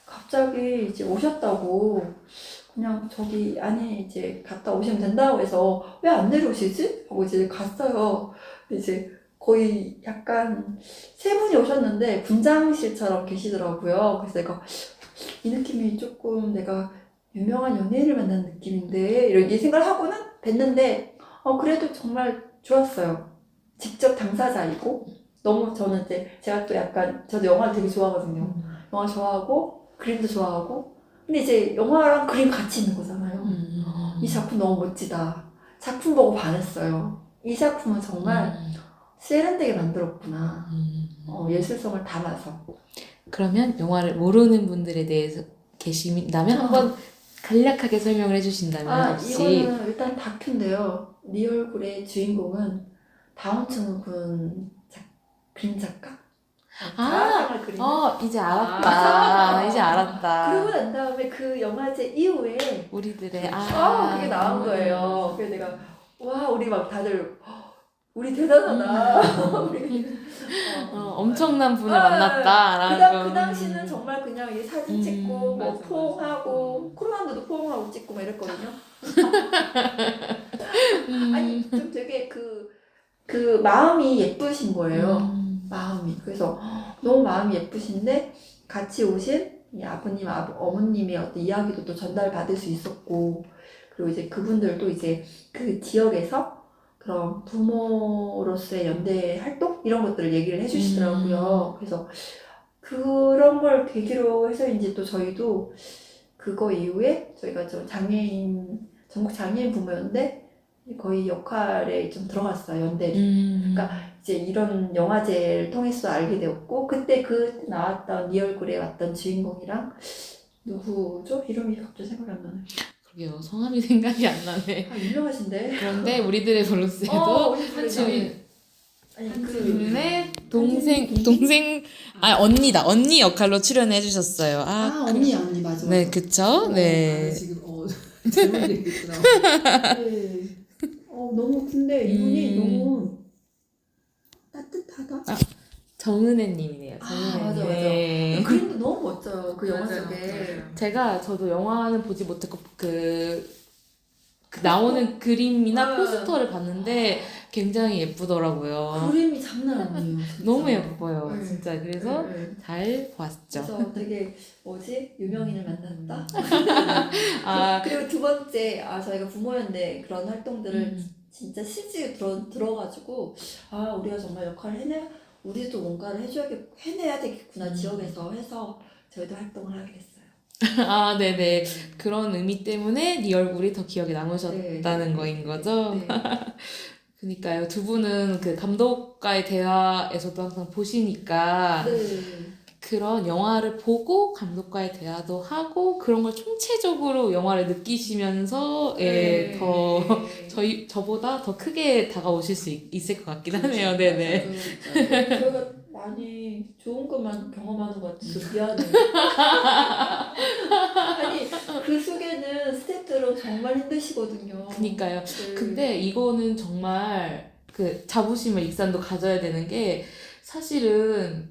Speaker 3: 갑자기 이제 오셨다고 그냥 저기 안에 이제 갔다 오시면 된다고 해서 왜 안 내려오시지? 하고 이제 갔어요. 이제 거의 약간 세 분이 오셨는데 분장실처럼 계시더라고요. 그래서 내가 이 느낌이 조금 내가 유명한 연예인을 만난 느낌인데 이렇게 생각을 하고는 뵀는데 그래도 정말 좋았어요. 직접 당사자이고 너무 저는 이제 제가 또 약간 저도 영화를 되게 좋아하거든요. 영화 좋아하고 그림도 좋아하고 근데 이제 영화랑 그림 같이 있는 거잖아요. 이 작품 너무 멋지다. 작품 보고 반했어요. 이 작품은 정말 세련되게 만들었구나. 예술성을 담아서.
Speaker 1: 그러면 영화를 모르는 분들에 대해서 계신다면 한번 간략하게 설명을 해주신다면 혹시
Speaker 3: 이거는 일단 다큐인데요. 네 얼굴의 주인공은 다운증 군 그림 작가? 자아상을 그리는
Speaker 1: 이제 알았다. 이제 알았다.
Speaker 3: 그러고 난 다음에 그 영화제 이후에
Speaker 1: 우리들의
Speaker 3: 그게 나온 거예요. 그래서 내가 와 우리 막 다들 우리 대단하다. 우리
Speaker 1: 엄청난 분을 만났다라고.
Speaker 3: 그 당시는 정말 그냥 이 사진 찍고 뭐 포옹하고 코로나인데도 포옹하고 찍고 막 이랬거든요. 아니 좀 되게 그 마음이 예쁘신 거예요. 마음이 그래서 너무 마음이 예쁘신데 같이 오신 이 아버님 어머님의 어떤 이야기도 또 전달받을 수 있었고 그리고 이제 그분들도 이제 그 지역에서 그런 부모로서의 연대 활동 이런 것들을 얘기를 해주시더라고요. 그래서 그런 걸 계기로 해서인지 또 저희도 그거 이후에 저희가 좀 전국 장애인 부모였는데 거의 역할에 좀 들어갔어요. 연대를. 그러니까 이제 이런 영화제를 통해서 알게 되었고 그때 그 나왔던 네 얼굴에 왔던 주인공이랑 누구죠? 이름이 갑자기 생각이 안 나네.
Speaker 1: 그러게요. 성함이 생각이 안 나네.
Speaker 3: 유명하신데.
Speaker 1: 그런데 우리들의 블루스에도
Speaker 3: 우리
Speaker 1: 한 주인 한승의 동생 언니 역할로 출연해 주셨어요.
Speaker 4: 언니 맞아.
Speaker 1: 네, 그쵸? 네.
Speaker 4: 지금 제목이 얘기했구나. 네. 너무 근데 이분이 너무 따뜻하다.
Speaker 1: 정은혜님이네요.
Speaker 3: 맞아.
Speaker 1: 네.
Speaker 3: 그림도 너무 멋져요. 그 영화
Speaker 2: 맞아요.
Speaker 3: 속에.
Speaker 1: 저도 영화는 보지 못했고 그 나오는 그림이나
Speaker 3: 네.
Speaker 1: 포스터를 봤는데 굉장히 예쁘더라고요.
Speaker 3: 그림이 장난 아니에요. 진짜.
Speaker 1: 너무 예뻐요,
Speaker 3: 네.
Speaker 1: 진짜. 그래서
Speaker 3: 네.
Speaker 1: 잘 봤죠.
Speaker 3: 그래서 되게 유명인을 만났다. 그리고 두 번째 저희가 부모연대 그런 활동들을 진짜 실제 들어가지고 우리가 정말 역할을 우리도 뭔가를 해내야 되겠구나 지역에서 해서 저희도 활동을 하게 됐어요.
Speaker 1: 네네. 그런 의미 때문에 네 얼굴이 더 기억에 남으셨다는 거인 거죠?
Speaker 3: 네.
Speaker 1: 그니까요. 두 분은 그 감독과의 대화에서도 항상 보시니까
Speaker 3: 네.
Speaker 1: 그런 영화를 보고 감독과의 대화도 하고 그런 걸 총체적으로 영화를 느끼시면서 더 저보다 더 크게 다가오실 수 있을 것 같긴 하네요. 네네.
Speaker 3: 저희가 많이 좋은 것만 경험하는 것 같아서 미안해. 아니 그 속에는 스태프들은 정말 힘드시거든요.
Speaker 1: 그니까요.
Speaker 3: 네.
Speaker 1: 근데 이거는 정말 그 자부심을 익산도 가져야 되는 게 사실은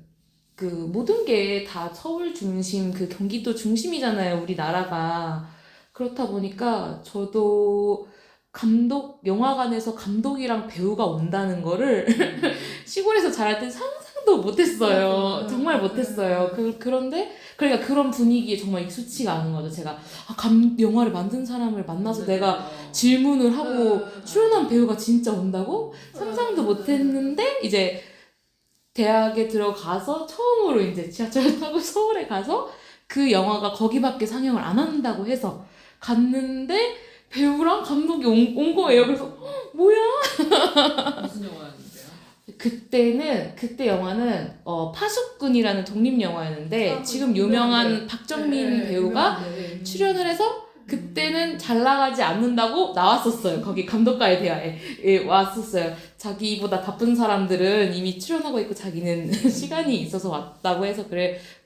Speaker 1: 그 모든 게 다 서울 중심, 그 경기도 중심이잖아요, 우리나라가. 그렇다 보니까 저도 영화관에서 감독이랑 배우가 온다는 거를 시골에서 자랄 땐 상상도 못했어요. 정말 못했어요. 그런데, 그러니까 그런 분위기에 정말 익숙치가 않은 거죠. 제가, 영화를 만든 사람을 만나서 내가 질문을 하고 출연한 배우가 진짜 온다고? 상상도 못했는데, 이제, 대학에 들어가서 처음으로 이제 지하철 타고 서울에 가서 그 영화가 거기밖에 상영을 안 한다고 해서 갔는데 배우랑 감독이 온 거예요. 그래서 뭐야?
Speaker 2: 무슨 영화였는데요?
Speaker 1: 그때 영화는 파수꾼이라는 독립 영화였는데 지금 유명한 박정민 배우가 출연을 해서 그때는 잘 나가지 않는다고 나왔었어요. 거기 감독과의 대화에 왔었어요. 자기보다 바쁜 사람들은 이미 출연하고 있고 자기는 시간이 있어서 왔다고 해서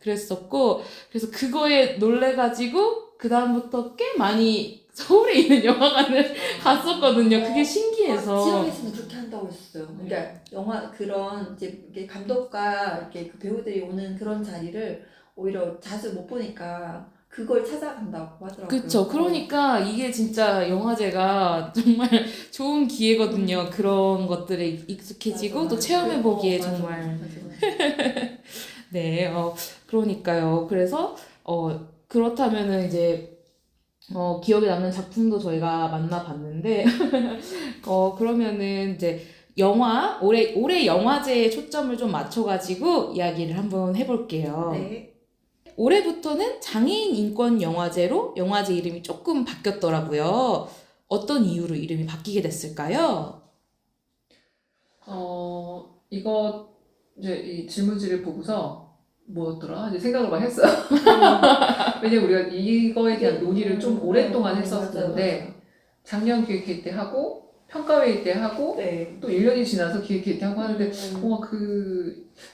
Speaker 1: 그랬었고 그래서 그거에 놀래가지고 그 다음부터 꽤 많이 서울에 있는 영화관을 갔었거든요. 그게 신기해서.
Speaker 3: 지역에서는 그렇게 한다고 했었어요. 그러니까 영화 그런 이제 감독과 이렇게 그 배우들이 오는 그런 자리를 오히려 자주 못 보니까 그걸 찾아간다고 하더라고요.
Speaker 1: 그쵸. 그러니까 이게 진짜 영화제가 정말 좋은 기회거든요. 그런 것들에 익숙해지고 또 체험해보기에 정말. 네, 그러니까요. 그래서, 그렇다면은 이제, 기억에 남는 작품도 저희가 만나봤는데, 그러면은 이제, 올해 영화제에 초점을 좀 맞춰가지고 이야기를 한번 해볼게요.
Speaker 3: 네.
Speaker 1: 올해부터는 장애인 인권 영화제로 영화제 이름이 조금 바뀌었더라고요. 어떤 이유로 이름이 바뀌게 됐을까요?
Speaker 2: 이거 이제 이 질문지를 보고서 뭐였더라? 이제 생각을 많이 했어요. 왜냐면 우리가 이거에 대한 논의를 좀 오랫동안 했었는데 작년 기획회의 때 하고 평가회의 때 하고
Speaker 3: 네.
Speaker 2: 또 1년이 지나서 기획회의 때 하고 하는데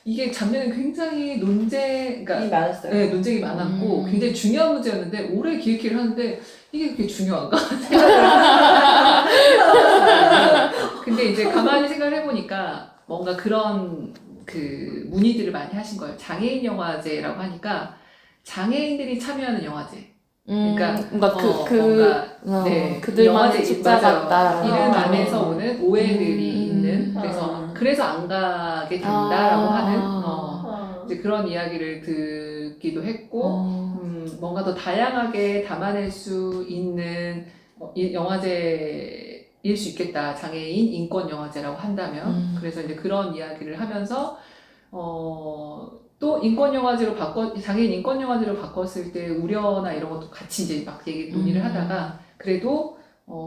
Speaker 2: 이게 작년에 굉장히 그러니까
Speaker 3: 많았어요.
Speaker 2: 네, 논쟁이 많았고 굉장히 중요한 문제였는데 올해 기획회의를 하는데 이게 그렇게 중요한가? 근데 이제 가만히 생각을 해보니까 뭔가 그런 그 문의들을 많이 하신 거예요. 장애인 영화제라고 하니까 장애인들이 참여하는 영화제. 그러니까 뭔가
Speaker 1: 그들만의
Speaker 2: 영화제
Speaker 1: 숫자
Speaker 2: 맞아요.
Speaker 1: 같다.
Speaker 2: 이름 안에서 오는 오해들이 있는 그래서 안 가게 된다라고 하는 이제 그런 이야기를 듣기도 했고 뭔가 더 다양하게 담아낼 수 있는 영화제일 수 있겠다. 장애인 인권 영화제라고 한다면 그래서 이제 그런 이야기를 하면서 또 장애인 인권 영화제로 바꿨을 때 우려나 이런 것도 같이 이제 막 논의를 하다가 그래도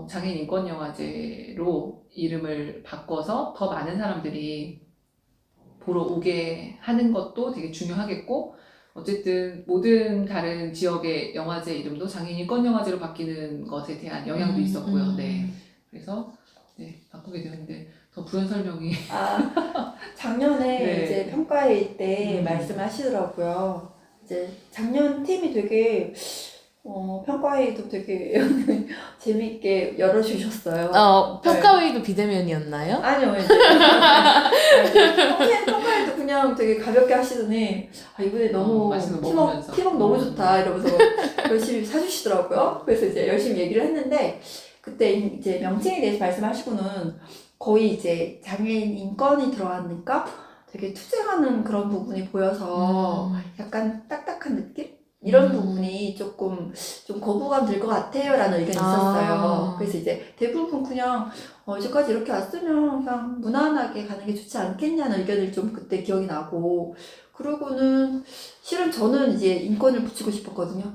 Speaker 2: 장애인 인권 영화제로 이름을 바꿔서 더 많은 사람들이 보러 오게 하는 것도 되게 중요하겠고 어쨌든 모든 다른 지역의 영화제 이름도 장애인 인권 영화제로 바뀌는 것에 대한 영향도 있었고요. 네. 그래서 바꾸게 되었는데 더 부연 설명이.
Speaker 3: 작년에
Speaker 2: 네.
Speaker 3: 이제 평가회의 때
Speaker 2: 음.
Speaker 3: 말씀하시더라고요. 이제 작년 팀이 되게 평가회의도 되게 재밌게 열어주셨어요.
Speaker 1: 평가회의도 비대면이었나요?
Speaker 3: 아니요, 이제 평가회도 그냥 되게 가볍게 하시더니 이번에 너무
Speaker 2: 맛있는 거 먹으면서.
Speaker 3: 팀워크 너무 좋다 이러면서 열심히 사주시더라고요. 그래서 이제 열심히 얘기를 했는데 그때 이제 명칭에 대해서 말씀하시고는 거의 이제 장애인 인권이 들어가니까 되게 투쟁하는 그런 부분이 보여서 약간 딱딱한 느낌? 이런 부분이 조금 좀 거부감 들 것 같아요 라는 의견이 있었어요. 그래서 이제 대부분 그냥 이제까지 이렇게 왔으면 그냥 무난하게 가는 게 좋지 않겠냐는 의견을 좀 그때 기억이 나고, 그러고는 실은 저는 이제 인권을 붙이고 싶었거든요.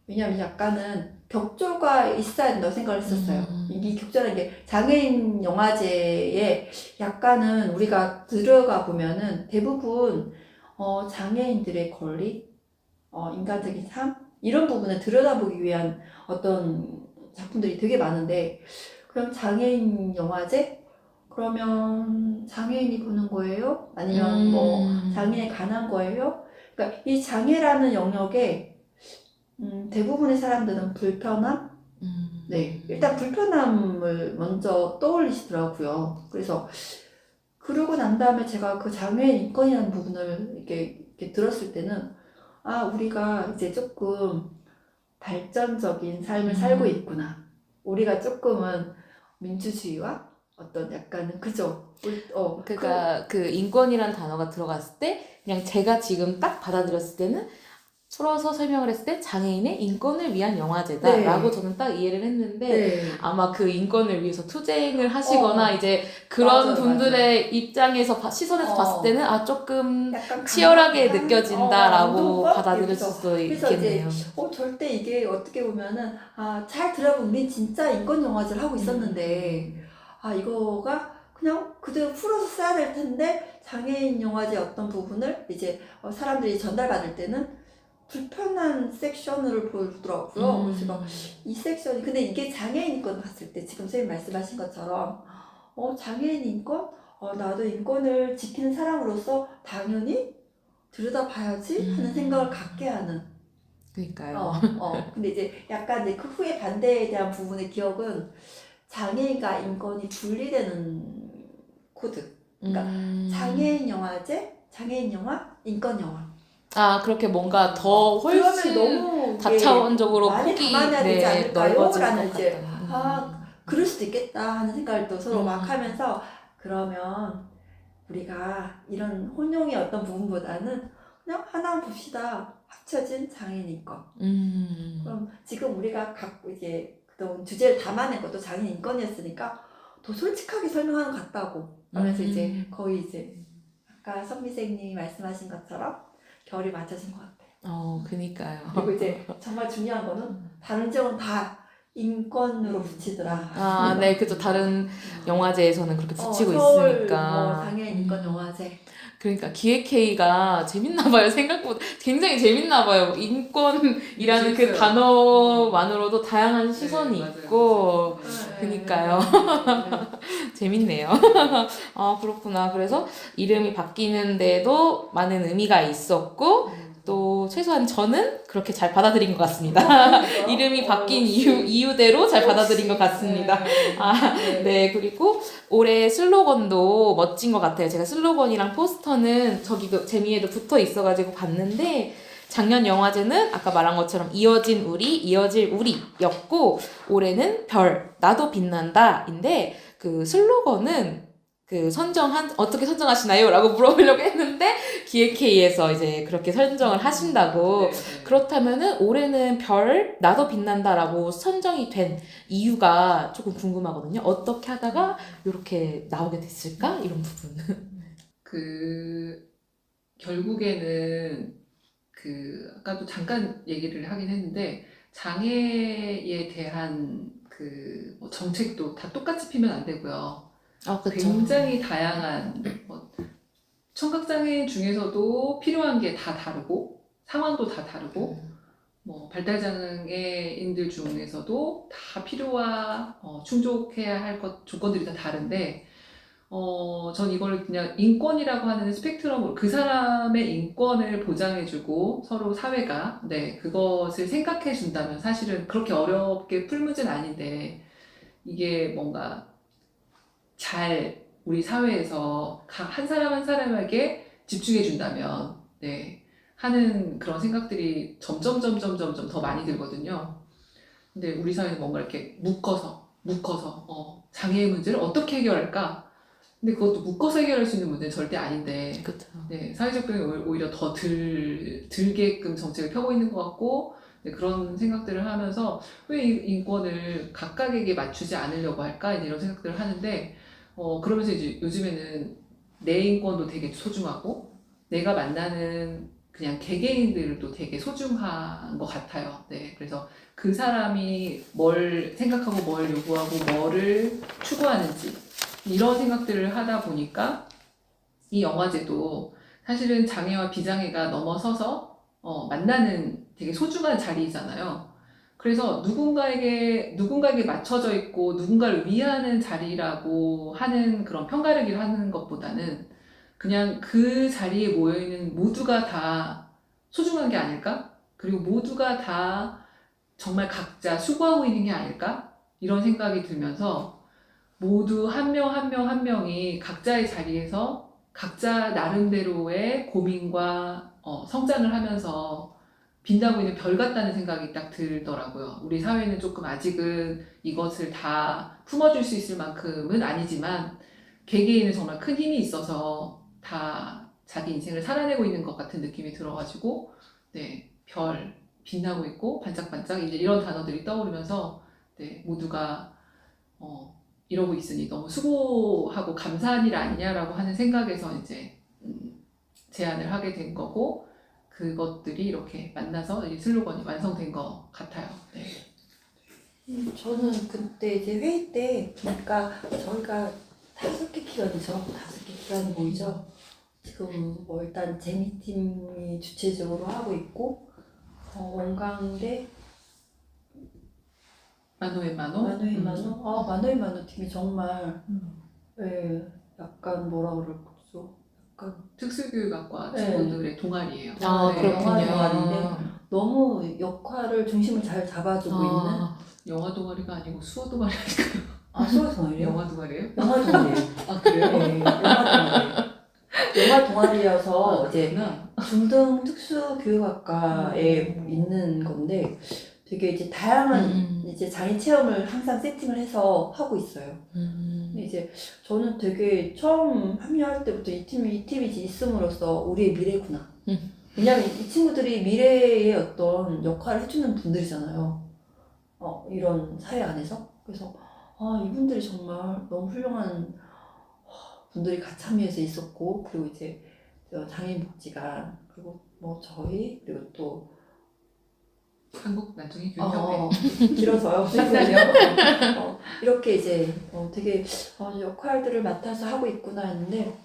Speaker 3: 왜냐면 약간은 격조가 있어야 된다고 생각을 했었어요. 이 격조라는 게 장애인 영화제에 약간은 우리가 들어가 보면은 대부분 장애인들의 권리, 인간적인 삶 이런 부분을 들여다보기 위한 어떤 작품들이 되게 많은데, 그럼 장애인 영화제? 그러면 장애인이 보는 거예요? 아니면 뭐 장애에 관한 거예요? 그러니까 이 장애라는 영역에 대부분의 사람들은 불편함? 네, 일단 불편함을 먼저 떠올리시더라고요. 그래서 그러고 난 다음에 제가 그 장애인 인권이라는 부분을 이렇게 들었을 때는 우리가 이제 조금 발전적인 삶을 살고 있구나. 우리가 조금은 민주주의와 어떤 약간은 그죠?
Speaker 1: 그러니까 그 인권이란 단어가 들어갔을 때 그냥 제가 지금 딱 받아들였을 때는 풀어서 설명을 했을 때 장애인의 인권을 위한 영화제다라고 저는 딱 이해를 했는데
Speaker 3: 네.
Speaker 1: 아마 그 인권을 위해서 투쟁을 하시거나 이제 그런
Speaker 3: 맞아요,
Speaker 1: 분들의 입장에서 시선에서 봤을 때는 조금
Speaker 3: 약간
Speaker 1: 치열하게
Speaker 3: 강한,
Speaker 1: 느껴진다라고
Speaker 3: 운동과
Speaker 1: 받아들일
Speaker 3: 그래서
Speaker 1: 수도
Speaker 3: 이제
Speaker 1: 있겠네요.
Speaker 3: 절대 이게 어떻게 보면은 잘 들어보면 우리 진짜 인권 영화제를 하고 있었는데 이거가 그냥 그대로 풀어서 써야 될 텐데 장애인 영화제 어떤 부분을 이제 사람들이 전달받을 때는 불편한 섹션을 보여주더라고요. 그래서 막 이 섹션이 근데 이게 장애인 인권 봤을 때 지금 선생님 말씀하신 것처럼 장애인 인권? 나도 인권을 지키는 사람으로서 당연히 들여다봐야지 하는 생각을 갖게 하는.
Speaker 1: 그러니까요.
Speaker 3: 근데 이제 약간 이제 그 후에 반대에 대한 부분의 기억은 장애인과 인권이 분리되는 코드. 그러니까 장애인 영화제, 장애인 영화, 인권 영화.
Speaker 1: 그렇게 뭔가 더
Speaker 3: 그러면
Speaker 1: 훨씬
Speaker 3: 너무 이게
Speaker 1: 다차원적으로
Speaker 3: 많이
Speaker 1: 폭이
Speaker 3: 담아내야 되지 않을까요?
Speaker 1: 넓어질
Speaker 3: 라는
Speaker 1: 것
Speaker 3: 이제
Speaker 1: 같다.
Speaker 3: 그럴 수도 있겠다 하는 생각을 또 서로 막 하면서, 그러면 우리가 이런 혼용의 어떤 부분보다는 그냥 하나 봅시다. 합쳐진 장애인 인권. 그럼 지금 우리가 갖고 이제 그동안 주제를 담아낸 것도 장애인 인권이었으니까 더 솔직하게 설명하는 것 같다고 하면서 이제 거의 이제 아까 선미생님이 말씀하신 것처럼 결이 맞춰진 것 같아요.
Speaker 1: 그니까요.
Speaker 3: 그리고 이제 정말 중요한 거는 다른 지역은 다 인권으로 붙이더라.
Speaker 1: 네, 그죠. 다른 영화제에서는 그렇게 붙이고
Speaker 3: 서울
Speaker 1: 있으니까.
Speaker 3: 장애인 인권 영화제.
Speaker 1: 그러니까 기획회의가 재밌나 봐요. 생각보다 굉장히 재밌나 봐요. 인권이라는 그
Speaker 2: 재밌어요.
Speaker 1: 단어만으로도 다양한 시선이
Speaker 2: 맞아요.
Speaker 1: 있고.
Speaker 3: 네.
Speaker 1: 그니까요. 재밌네요. 그렇구나. 그래서 이름이 바뀌는데도 많은 의미가 있었고, 또 최소한 저는 그렇게 잘 받아들인 것 같습니다. 이름이 바뀐 이유대로 잘 받아들인 것 같습니다. 네, 그리고 올해 슬로건도 멋진 것 같아요. 제가 슬로건이랑 포스터는 저기도 재미에도 붙어 있어가지고 봤는데, 작년 영화제는 아까 말한 것처럼 이어진 우리, 이어질 우리였고, 올해는 별, 나도 빛난다인데, 그 슬로건은 어떻게 선정하시나요? 라고 물어보려고 했는데, 기획회의에서 이제 그렇게 선정을 하신다고. 그렇다면은 올해는 별, 나도 빛난다라고 선정이 된 이유가 조금 궁금하거든요. 어떻게 하다가 이렇게 나오게 됐을까? 이런 부분.
Speaker 2: 결국에는 아까도 잠깐 얘기를 하긴 했는데, 장애에 대한 뭐 정책도 다 똑같이 피면 안 되고요.
Speaker 1: 그쵸.
Speaker 2: 굉장히 다양한 청각장애 중에서도 필요한 게 다 다르고 상황도 다 다르고 발달장애인들 중에서도 다 필요와 충족해야 할 조건들이 다 다른데 전 이걸 그냥 인권이라고 하는 스펙트럼으로 그 사람의 인권을 보장해주고 서로 사회가 네, 그것을 생각해준다면 사실은 그렇게 어렵게 풀 문제는 아닌데 이게 뭔가 잘 우리 사회에서 한 사람 한 사람에게 집중해준다면 네, 하는 그런 생각들이 점점 더 많이 들거든요. 근데 우리 사회는 뭔가 이렇게 묶어서 장애의 문제를 어떻게 해결할까? 근데 그것도 묶어서 해결할 수 있는 문제는 절대 아닌데
Speaker 1: 그렇죠.
Speaker 2: 네, 사회적 병이 오히려 더 들게끔 정책을 펴고 있는 것 같고 네, 그런 생각들을 하면서 왜 이 인권을 각각에게 맞추지 않으려고 할까? 이제 이런 생각들을 하는데 그러면서 이제 요즘에는 내 인권도 되게 소중하고 내가 만나는 그냥 개개인들도 되게 소중한 것 같아요. 네, 그래서 그 사람이 뭘 생각하고 뭘 요구하고 뭐를 추구하는지 이런 생각들을 하다 보니까 이 영화제도 사실은 장애와 비장애가 넘어서서 만나는 되게 소중한 자리잖아요. 그래서 누군가에게 맞춰져 있고 누군가를 위하는 자리라고 하는 그런 편가르기를 하는 것보다는 그냥 그 자리에 모여있는 모두가 다 소중한 게 아닐까? 그리고 모두가 다 정말 각자 수고하고 있는 게 아닐까? 이런 생각이 들면서 모두 한 명 한 명이 각자의 자리에서 각자 나름대로의 고민과 성장을 하면서 빛나고 있는 별 같다는 생각이 딱 들더라고요. 우리 사회는 조금 아직은 이것을 다 품어줄 수 있을 만큼은 아니지만 개개인은 정말 큰 힘이 있어서 다 자기 인생을 살아내고 있는 것 같은 느낌이 들어가지고 네, 별 빛나고 있고 반짝반짝 이제 이런 단어들이 떠오르면서 네, 모두가 이러고 있으니 너무 수고하고 감사한 일 아니냐라고 하는 생각에서 이제 제안을 하게 된 거고 그것들이 이렇게 만나서 이 슬로건이 완성된 것 같아요. 네.
Speaker 3: 저는 그때 이제 회의 때 보니까 저희가 5개 기관이죠. 5개 기관이 모이죠. 지금 뭐 일단 재미팀이 주최적으로 하고 있고 원광대
Speaker 2: 만호의 만호.
Speaker 3: 만호의 만호 만호의 만호 팀이 정말 예, 약간 뭐라 그럴까요? 약간
Speaker 2: 특수교육학과
Speaker 3: 네.
Speaker 2: 친구들의 동아리예요.
Speaker 1: 아,
Speaker 2: 네.
Speaker 1: 그렇군요.
Speaker 3: 영화 동아리인데 너무 역할을 중심을 잘 잡아주고 있는
Speaker 2: 영화 동아리가 아니고 수어 동아리 아닐까요?
Speaker 3: 수어 동아리요?
Speaker 2: 영화 동아리예요?
Speaker 3: 영화 동아리예요.
Speaker 2: 아 그래요?
Speaker 3: 네, 영화 동아리. 영화 동아리여서 이제
Speaker 2: 그렇구나.
Speaker 3: 중등 특수교육학과에 있는 건데 되게 이제 다양한 이제 장애 체험을 항상 세팅을 해서 하고 있어요. 근데 이제 저는 되게 처음 합류할 때부터 이 팀이 있음으로써 우리의 미래구나. 왜냐면 이 친구들이 미래의 어떤 역할을 해주는 분들이잖아요. 이런 사회 안에서. 그래서 이분들이 정말 너무 훌륭한 분들이 같이 참여해서 있었고, 그리고 이제 장애인복지관, 그리고 뭐 저희, 그리고 또
Speaker 2: 한국 난청이 교육협회.
Speaker 3: 길어서요. 잠깐만요. 이렇게 이제 되게 역할들을 맡아서 하고 있구나 했는데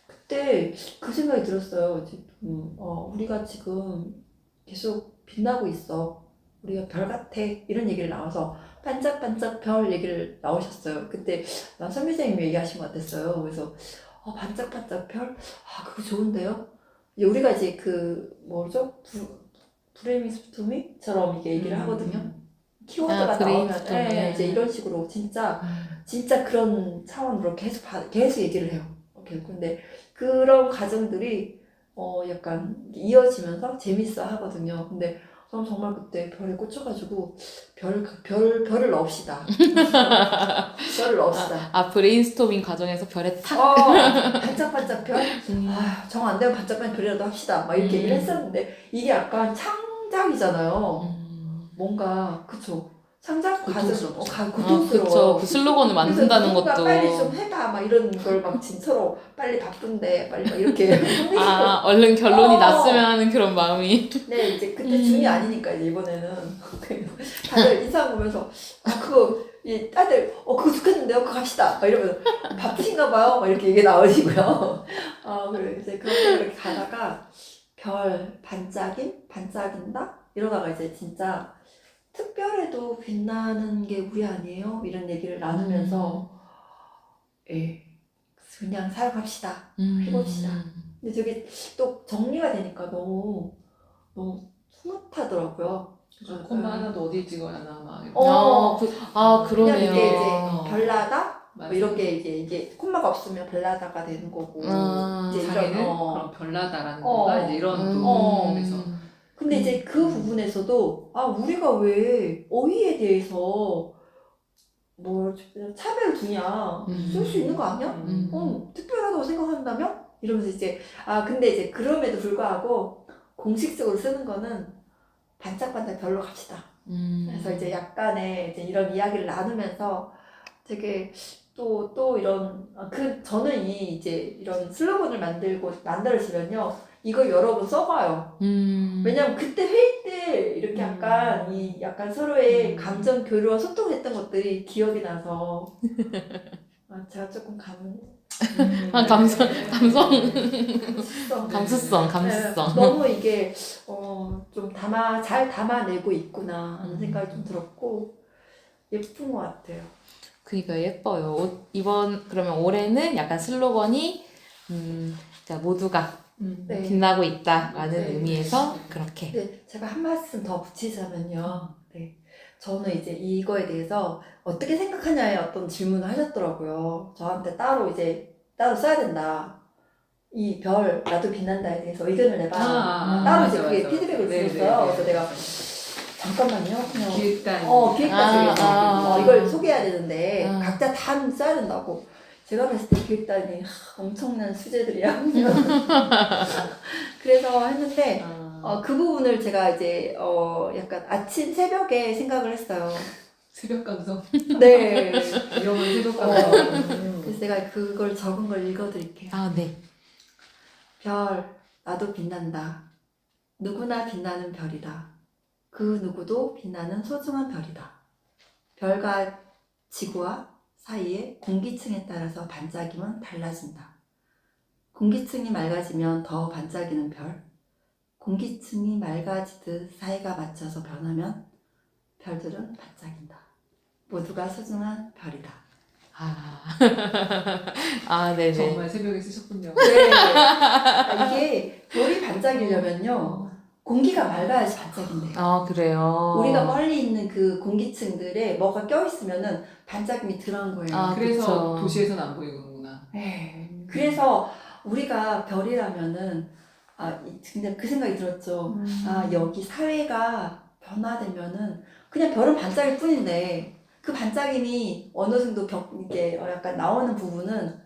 Speaker 3: 그때 그 생각이 들었어요. 이제, 우리가 지금 계속 빛나고 있어. 우리가 별 같아. 이런 얘기를 나와서 반짝반짝 별 얘기를 나오셨어요. 그때 선미생님이 얘기하신 것 같았어요. 그래서 반짝반짝 별? 그거 좋은데요? 이제 우리가 이제 뭐죠? 브레인스토밍처럼 이게 얘기를 하거든요. 키워드가 나오면 이제 이런 식으로 진짜 그런 차원으로 계속 얘기를 해요. 근데 그런 과정들이 약간 이어지면서 재밌어 하거든요. 근데 저는 정말 그때 별에 꽂혀가지고 별을 넣읍시다. 별을 넣읍시다.
Speaker 1: 브레인스토밍 과정에서 별에 탁.
Speaker 3: 반짝반짝 별? 정 안 되면 반짝반짝 별이라도 합시다. 막 이렇게 얘기를 했었는데 이게 약간 창작이잖아요. 뭔가 그쵸. 창작 과정 고통스러워요.
Speaker 1: 그쵸. 그 슬로건을 만든다는
Speaker 3: 그래서
Speaker 1: 것도.
Speaker 3: 빨리 좀 해봐 막 이런 걸 막 서로 빨리 바쁜데 빨리 막 이렇게
Speaker 1: 얼른 결론이 났으면 하는 그런 마음이.
Speaker 3: 네 이제 그때 중이 아니니까 이제 이번에는 다들 인상 보면서 그거 다들 그거 좋겠는데요 그거 갑시다 막 이러면서 바쁘신가 봐요 막 이렇게 얘기 나오시고요. 그래 이제 그렇게 이렇게 가다가 별 반짝인다 이러다가 이제 진짜 특별해도 빛나는 게 우리 아니에요? 이런 얘기를 나누면서 그냥 살아갑시다. 해봅시다. 근데 저게 또 정리가 되니까 너무 스무트하더라고요.
Speaker 2: 콤마 하나도 어디 찍어야 하나 막 이렇게.
Speaker 3: 그냥
Speaker 1: 그러네요.
Speaker 3: 이게 이제
Speaker 2: 어.
Speaker 3: 별나다 뭐
Speaker 2: 맞아요.
Speaker 3: 이런 게 이제 콤마가 없으면 별나다가 되는 거고. 이제
Speaker 2: 자기는
Speaker 3: 이런,
Speaker 2: 그런 별나다라는
Speaker 3: 어.
Speaker 2: 건가 이제 이런 또
Speaker 3: 어.
Speaker 2: 그래서
Speaker 3: 근데 이제 그 부분에서도 우리가 왜 어휘에 대해서 뭐 차별을 두냐 쓸 수 있는 거 아니야? 특별하다고 생각한다면? 이러면서 이제 근데 이제 그럼에도 불구하고 공식적으로 쓰는 거는 반짝반짝 별로 갑시다. 그래서 이제 약간의 이제 이런 이야기를 나누면서 되게 또 이런 저는 이제 이런 슬로건을 만들었으면요 이거 여러 번 써봐요. 왜냐면 그때 회의 때 이렇게 약간 서로의 감정 교류와 소통했던 것들이 기억이 나서 제가 조금
Speaker 1: 감성.
Speaker 3: 감수성.
Speaker 1: 감수성.
Speaker 3: 너무 이게 좀 잘 담아내고 있구나 하는 생각이 좀 들었고 예쁜 것 같아요.
Speaker 1: 그러니까 예뻐요. 그러면 올해는 약간 슬로건이 자, 모두가
Speaker 3: 네.
Speaker 1: 빛나고 있다라는
Speaker 2: 네.
Speaker 1: 의미에서 그렇게.
Speaker 3: 네, 제가 한 말씀 더 붙이자면요. 네, 저는 이제 이거에 대해서 어떻게 생각하냐에 어떤 질문을 하셨더라고요. 저한테 따로 써야 된다. 이 별 나도 빛난다에 대해서 의견을 내봐. 따로 이제 그게 피드백을 주셨어요. 그래서 내가 잠깐만요. 그냥
Speaker 2: 기획단
Speaker 3: 기획단 이걸 소개해야 되는데
Speaker 1: 아.
Speaker 3: 각자 다 써야 된다고. 제가 봤을 때 기획단이 엄청난 수제들이야. 그래서 했는데 그 부분을 제가 이제 약간 아침 새벽에 생각을 했어요.
Speaker 2: 새벽 감성
Speaker 3: 네.
Speaker 2: 위험한 새벽 감성.
Speaker 3: 그래서 제가 그걸 적은 걸 읽어드릴게요.
Speaker 1: 네.
Speaker 3: 별, 나도 빛난다. 누구나 빛나는 별이다. 그 누구도 빛나는 소중한 별이다. 별과 지구와 사이의 공기층에 따라서 반짝임은 달라진다. 공기층이 맑아지면 더 반짝이는 별, 공기층이 맑아지듯 사이가 맞춰서 변하면 별들은 반짝인다. 모두가 소중한 별이다.
Speaker 1: 네네.
Speaker 2: 정말 새벽에 쓰셨군요.
Speaker 3: 네. 이게 별이 반짝이려면요, 공기가 맑아야지 반짝인대요.
Speaker 1: 그래요.
Speaker 3: 우리가 멀리 있는 그 공기층들에 뭐가 껴있으면은 반짝임이 덜한 거예요.
Speaker 2: 그래서
Speaker 1: 그쵸.
Speaker 2: 도시에서는 안 보이는구나.
Speaker 3: 네. 그래서 우리가 별이라면은 근데 그 생각이 들었죠. 여기 사회가 변화되면은 그냥 별은 반짝일 뿐인데 그 반짝임이 어느 정도 이게 약간 나오는 부분은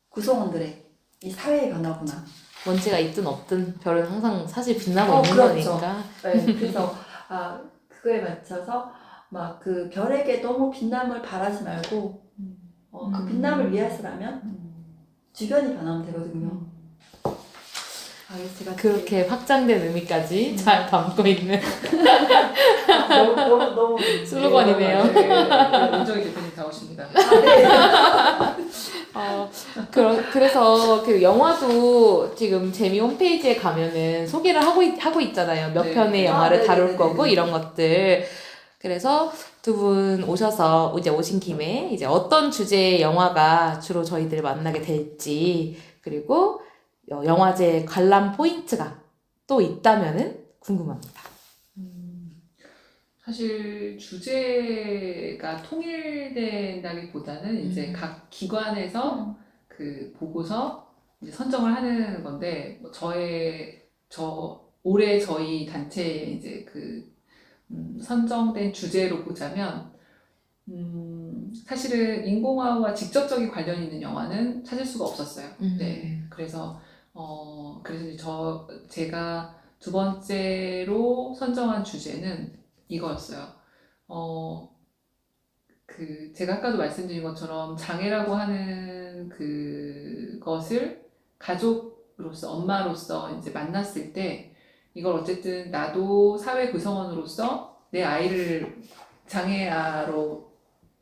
Speaker 3: 구성원들의 이 사회의 변화구나.
Speaker 1: 먼지가 있든 없든 별은 항상 사실 빛나고 있는
Speaker 3: 그렇죠.
Speaker 1: 거니까.
Speaker 3: 네, 그래서 그거에 맞춰서 막 그 별에게 너무 빛남을 바라지 말고 그 빛남을 위해서라면 주변이 변하면 되거든요. 그래서 제가
Speaker 1: 그렇게 확장된 의미까지 잘 담고 있는
Speaker 3: 너무
Speaker 1: 슬로건이네요.
Speaker 2: 윤정희 대표님 다 오십니다.
Speaker 1: 그래서 그 영화도 지금 재미 홈페이지에 가면은 소개를 하고 있잖아요. 몇
Speaker 2: 네.
Speaker 1: 편의 영화를 다룰
Speaker 3: 네네네네.
Speaker 1: 거고 이런 것들. 그래서 두 분 오셔서 이제 오신 김에 이제 어떤 주제의 영화가 주로 저희들 만나게 될지 그리고 영화제 관람 포인트가 또 있다면은 궁금합니다.
Speaker 2: 사실 주제가 통일된다기보다는 이제 각 기관에서 그 보고서 이제 선정을 하는 건데 올해 저희 단체에 이제 선정된 주제로 보자면 사실은 인공화와 직접적인 관련이 있는 영화는 찾을 수가 없었어요. 네, 그래서 이제 제가 두 번째로 선정한 주제는 이거였어요. 제가 아까도 말씀드린 것처럼 장애라고 하는 그것을 가족으로서, 엄마로서 이제 만났을 때 이걸 어쨌든 나도 사회 구성원으로서 내 아이를 장애아로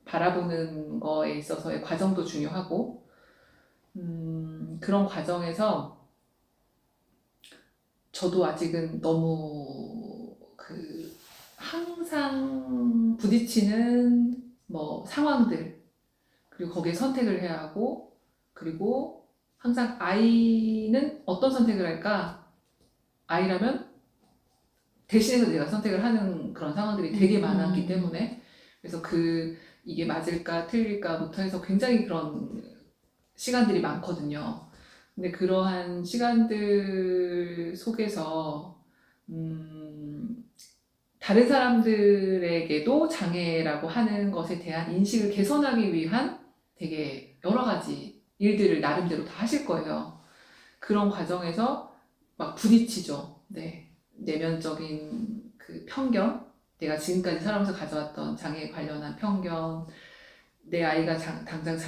Speaker 2: 바라보는 거에 있어서의 과정도 중요하고, 그런 과정에서 저도 아직은 너무 항상 부딪히는 상황들, 그리고 거기에 선택을 해야 하고, 그리고 항상 아이는 어떤 선택을 할까? 아이라면 대신해서 내가 선택을 하는 그런 상황들이 되게 많았기 때문에 그래서 이게 맞을까 틀릴까부터 해서 굉장히 그런 시간들이 많거든요. 근데 그러한 시간들 속에서 다른 사람들에게도 장애라고 하는 것에 대한 인식을 개선하기 위한 되게 여러 가지 일들을 나름대로 다 하실 거예요. 그런 과정에서 막 부딪히죠. 네. 내면적인 그 편견, 내가 지금까지 살아오면서 가져왔던 장애에 관련한 편견, 내 아이가 당장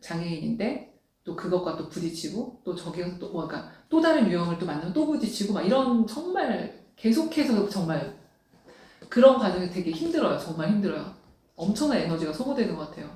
Speaker 2: 장애인인데 또 그것과 또 부딪히고 또 저기서 또 그러니까 또 다른 유형을 또 만나면 또 부딪히고 막 이런 정말 계속해서 정말 그런 과정이 되게 힘들어요. 정말 힘들어요. 엄청난 에너지가 소모되는 것 같아요.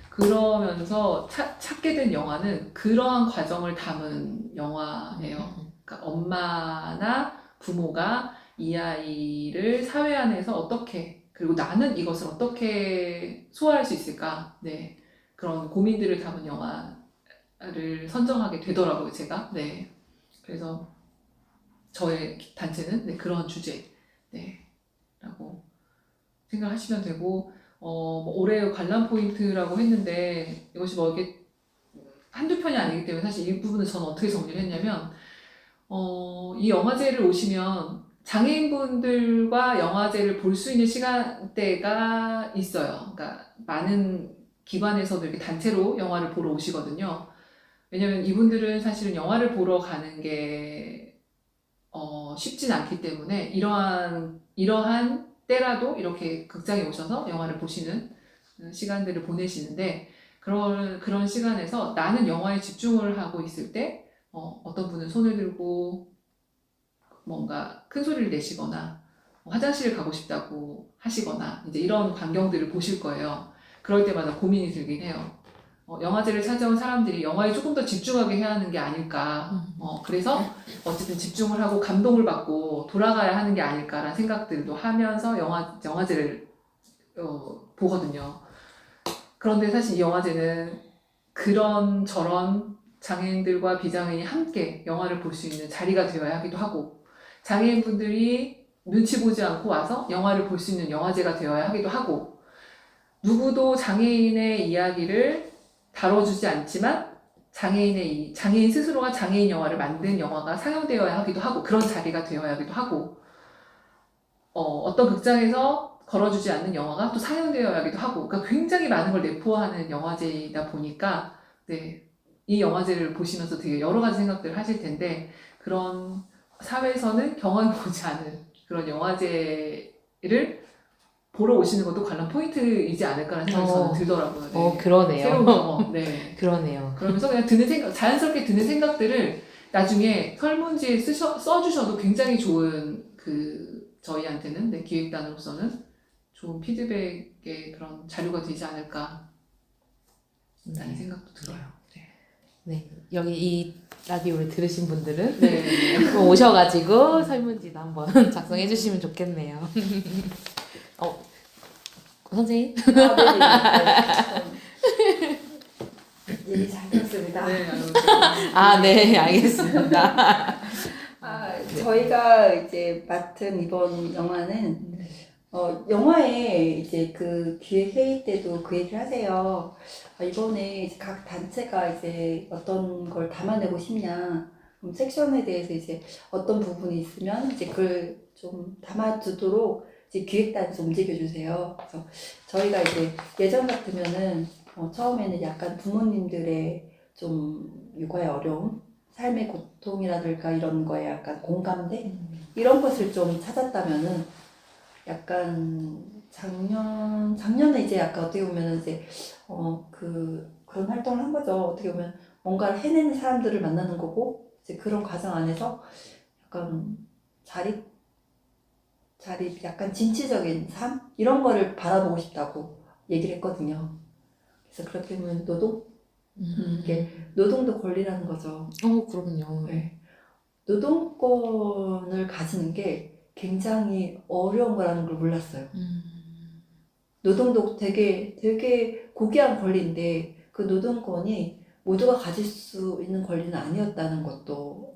Speaker 2: 그러면서 찾게 된 영화는 그러한 과정을 담은 영화예요. 그러니까 엄마나 부모가 이 아이를 사회 안에서 어떻게 그리고 나는 이것을 어떻게 소화할 수 있을까? 네. 그런 고민들을 담은 영화를 선정하게 되더라고요, 제가. 네. 그래서 저의 단체는 네, 그런 주제. 네. 라고 생각하시면 되고, 뭐 올해 관람 포인트라고 했는데, 이것이 뭐 이게 한두 편이 아니기 때문에 사실 이 부분은 저는 어떻게 정리를 했냐면, 이 영화제를 오시면 장애인분들과 영화제를 볼 수 있는 시간대가 있어요. 그러니까 많은 기관에서도 이렇게 단체로 영화를 보러 오시거든요. 왜냐면 이분들은 사실은 영화를 보러 가는 게 쉽진 않기 때문에 이러한 때라도 이렇게 극장에 오셔서 영화를 보시는 시간들을 보내시는데 그런 시간에서 나는 영화에 집중을 하고 있을 때 어떤 분은 손을 들고 뭔가 큰 소리를 내시거나 화장실을 가고 싶다고 하시거나 이제 이런 광경들을 보실 거예요. 그럴 때마다 고민이 들긴 해요. 영화제를 찾아온 사람들이 영화에 조금 더 집중하게 해야 하는 게 아닐까. 그래서 어쨌든 집중을 하고 감동을 받고 돌아가야 하는 게 아닐까라는 생각들도 하면서 영화제를 보거든요. 그런데 사실 이 영화제는 그런 저런 장애인들과 비장애인이 함께 영화를 볼 수 있는 자리가 되어야 하기도 하고 장애인분들이 눈치 보지 않고 와서 영화를 볼 수 있는 영화제가 되어야 하기도 하고 누구도 장애인의 이야기를 다뤄주지 않지만 장애인 스스로가 장애인 영화를 만든 영화가 상영되어야 하기도 하고 그런 자리가 되어야 하기도 하고 어떤 극장에서 걸어주지 않는 영화가 또 상영되어야 하기도 하고 그러니까 굉장히 많은 걸 내포하는 영화제이다 보니까 네, 이 영화제를 보시면서 되게 여러 가지 생각들을 하실 텐데 그런 사회에서는 경험해보지 않은 그런 영화제를 보러 오시는 것도 관람 포인트이지 않을까라는 생각이 저는 들더라고요. 네.
Speaker 1: 그러네요.
Speaker 2: 새로운 경험. 네.
Speaker 1: 그러네요.
Speaker 2: 그러면서 그냥 자연스럽게 드는 생각들을 나중에 설문지에 써주셔도 굉장히 좋은 저희한테는 네, 기획단으로서는 좋은 피드백의 그런 자료가 되지 않을까 라는 생각도 들어요. 네.
Speaker 1: 네, 여기 이 라디오를 들으신 분들은
Speaker 2: 네.
Speaker 1: 꼭 오셔가지고 설문지도 한번 작성해 주시면 좋겠네요. 선생님?
Speaker 3: 얘기 잘 들었습니다.
Speaker 2: 네.
Speaker 1: 네, 알겠습니다.
Speaker 3: 저희가 이제 맡은 이번 영화는 영화에 이제 그 기획 회의 때도 그 얘기를 하세요. 이번에 이제 각 단체가 이제 어떤 걸 담아내고 싶냐, 그럼 섹션에 대해서 이제 어떤 부분이 있으면 이제 그걸 좀 담아두도록 이제 기획단에서 움직여주세요. 그래서 저희가 이제 예전 같으면은 처음에는 약간 부모님들의 좀 육아의 어려움, 삶의 고통이라든가 이런 거에 약간 공감대 이런 것을 좀 찾았다면은 약간 작년에 이제 약간 어떻게 보면은 이제 그런 활동을 한 거죠. 어떻게 보면 뭔가를 해내는 사람들을 만나는 거고 이제 그런 과정 안에서 약간 자립 약간 진취적인 삶 이런 거를 바라보고 싶다고 얘기를 했거든요. 그래서 그렇게 보면 이게 노동도 권리라는 거죠.
Speaker 1: 그럼요.
Speaker 3: 네. 노동권을 가지는 게 굉장히 어려운 거라는 걸 몰랐어요. 노동도 되게 고귀한 권리인데 그 노동권이 모두가 가질 수 있는 권리는 아니었다는 것도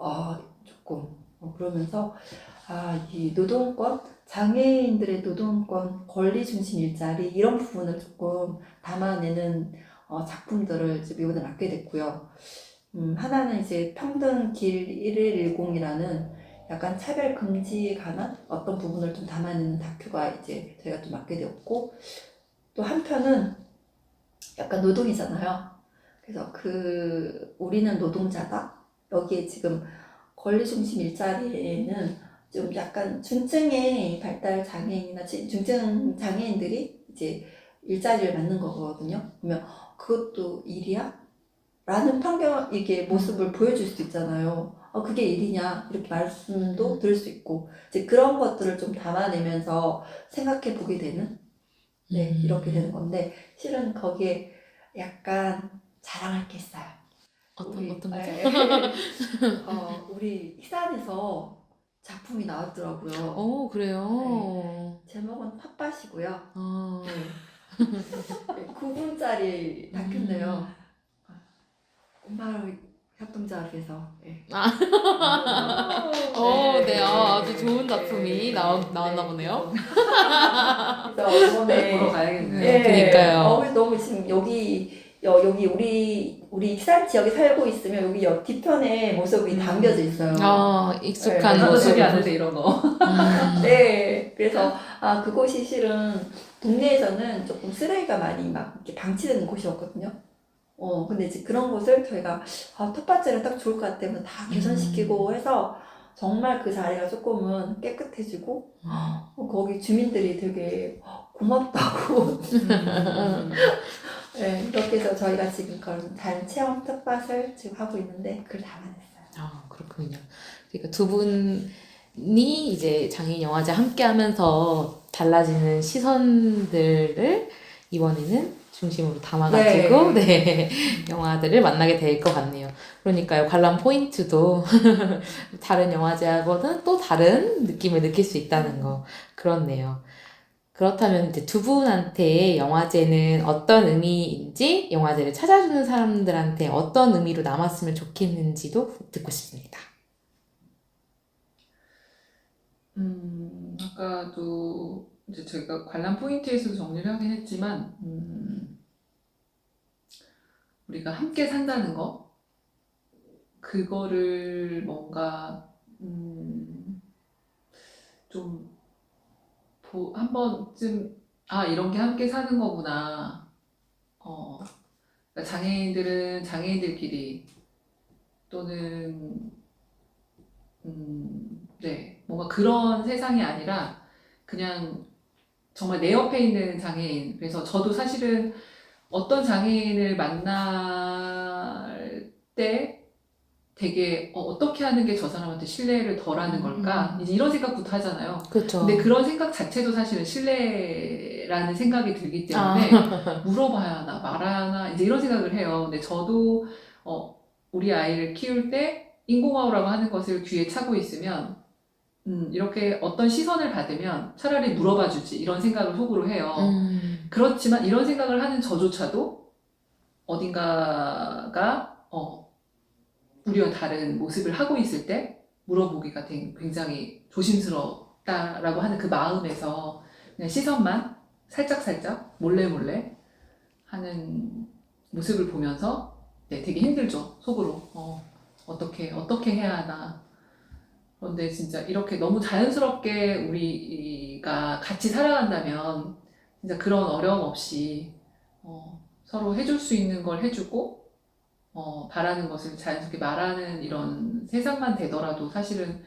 Speaker 3: 조금 그러면서 이 노동권, 장애인들의 노동권, 권리 중심 일자리 이런 부분을 조금 담아내는 작품들을 이제 이번에 맡게 됐고요. 하나는 이제 평등 길 1110이라는 약간 차별 금지에 관한 어떤 부분을 좀 담아내는 다큐가 이제 저희가 좀 맡게 되었고, 또 한편은 약간 노동이잖아요. 그래서 우리는 노동자다. 여기에 지금 권리 중심 일자리에는 좀 약간 중증의 발달 장애인이나 중증 장애인들이 이제 일자리를 맡는 거거든요. 그러면 그것도 일이야? 라는 이게 모습을 보여줄 수도 있잖아요. 그게 일이냐? 이렇게 말씀도 들을 수 있고, 이제 그런 것들을 좀 담아내면서 생각해 보게 되는, 이렇게 되는 건데, 실은 거기에 약간 자랑할 게 있어요.
Speaker 1: 어떤 거죠?
Speaker 3: 우리 익산에서 작품이 나왔더라고요.
Speaker 1: 오, 그래요.
Speaker 3: 제목은 팥밭이고요.
Speaker 1: 아,
Speaker 3: 9분짜리 다큐인데요. 꽃마루 협동조합에서.
Speaker 1: 네, 아주 좋은 작품이 나왔나 보네요.
Speaker 3: 그래서 이번에
Speaker 2: 보러 가야겠네요.
Speaker 1: 그러니까요.
Speaker 3: 그래서 너무 지금 여기 우리 익산 지역에 살고 있으면 여기 옆 뒤편에 모습이 담겨져 있어요.
Speaker 1: 익숙한
Speaker 3: 네,
Speaker 1: 모습.
Speaker 2: 모습이 않은데 이런 거.
Speaker 3: 네, 그래서 그곳이 실은 동네에서는 조금 쓰레기가 많이 막 이렇게 방치되는 곳이었거든요. 근데 이제 그런 곳을 저희가 텃밭질은 딱 좋을 것 같다면 다 개선시키고 해서 정말 그 자리가 조금은 깨끗해지고 거기 주민들이 되게 고맙다고 네, 이렇게 해서 저희가 지금 그런 단 체험 텃밭을 지금 하고 있는데 그걸 담아냈어요.
Speaker 1: 그렇군요. 그러니까 두 분이 이제 장애인 영화제 함께 하면서 달라지는 시선들을 이번에는 중심으로 담아가지고 영화들을 만나게 될 것 같네요. 그러니까요, 관람 포인트도 다른 영화제하고는 또 다른 느낌을 느낄 수 있다는 거. 그렇네요. 그렇다면 이제 두 분한테 영화제는 어떤 의미인지, 영화제를 찾아주는 사람들한테 어떤 의미로 남았으면 좋겠는지도 듣고 싶습니다.
Speaker 2: 아까도 이제 저희가 관람 포인트에서도 정리를 하긴 했지만, 우리가 함께 산다는 거, 그거를 뭔가, 좀, 한 번쯤, 이런 게 함께 사는 거구나. 그러니까 장애인들은 장애인들끼리, 또는, 뭔가 그런 세상이 아니라, 그냥 정말 내 옆에 있는 장애인. 그래서 저도 사실은 어떤 장애인을 만날 때 되게 어떻게 하는 게 저 사람한테 신뢰를 덜하는 걸까? 이제 이런 생각부터 하잖아요.
Speaker 1: 그렇죠.
Speaker 2: 근데 그런 생각 자체도 사실은 신뢰라는 생각이 들기 때문에 물어봐야 하나 말아야 하나 이제 이런 생각을 해요. 근데 저도 우리 아이를 키울 때 인공화호라고 하는 것을 귀에 차고 있으면 이렇게 어떤 시선을 받으면 차라리 물어봐 주지 이런 생각을 속으로 해요. 그렇지만 이런 생각을 하는 저조차도 어딘가가 우리와 다른 모습을 하고 있을 때 물어보기가 굉장히 조심스럽다라고 하는 그 마음에서 그냥 시선만 살짝살짝 몰래 하는 모습을 보면서 되게 힘들죠. 속으로. 어떻게 해야 하나. 그런데 진짜 이렇게 너무 자연스럽게 우리가 같이 살아간다면 진짜 그런 어려움 없이 서로 해줄 수 있는 걸 해주고 바라는 것을 자연스럽게 말하는 이런 세상만 되더라도 사실은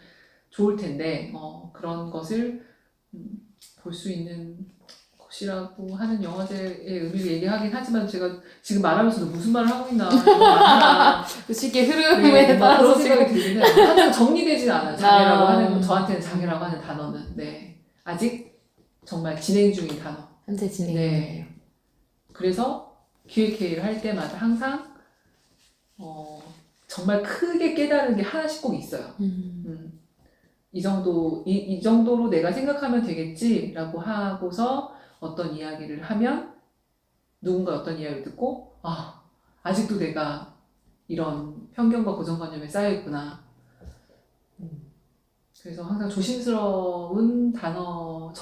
Speaker 2: 좋을 텐데 그런 것을 볼 수 있는 것이라고 하는 영화제의 의미를 얘기하긴 하지만 제가 지금 말하면서도 무슨 말을 하고 있나
Speaker 1: 그 시기의 흐름에
Speaker 2: 그런
Speaker 1: 따라서
Speaker 2: 생각이 들긴 해요. 하나도 정리되진 않아요. 장애라고
Speaker 1: 아.
Speaker 2: 하는 저한테는 장애라고 하는 단어는 아직 정말 진행 중인 단어.
Speaker 1: 현재 진행이에요.
Speaker 2: 그래서 기획회의를 할 때마다 항상 정말 크게 깨달은 게 하나씩 꼭 있어요. 이 정도로 내가 생각하면 되겠지라고 하고서 어떤 이야기를 하면 누군가 어떤 이야기를 듣고 아직도 내가 이런 편견과 고정관념에 쌓여 있구나. 그래서 항상 조심스러운 단어,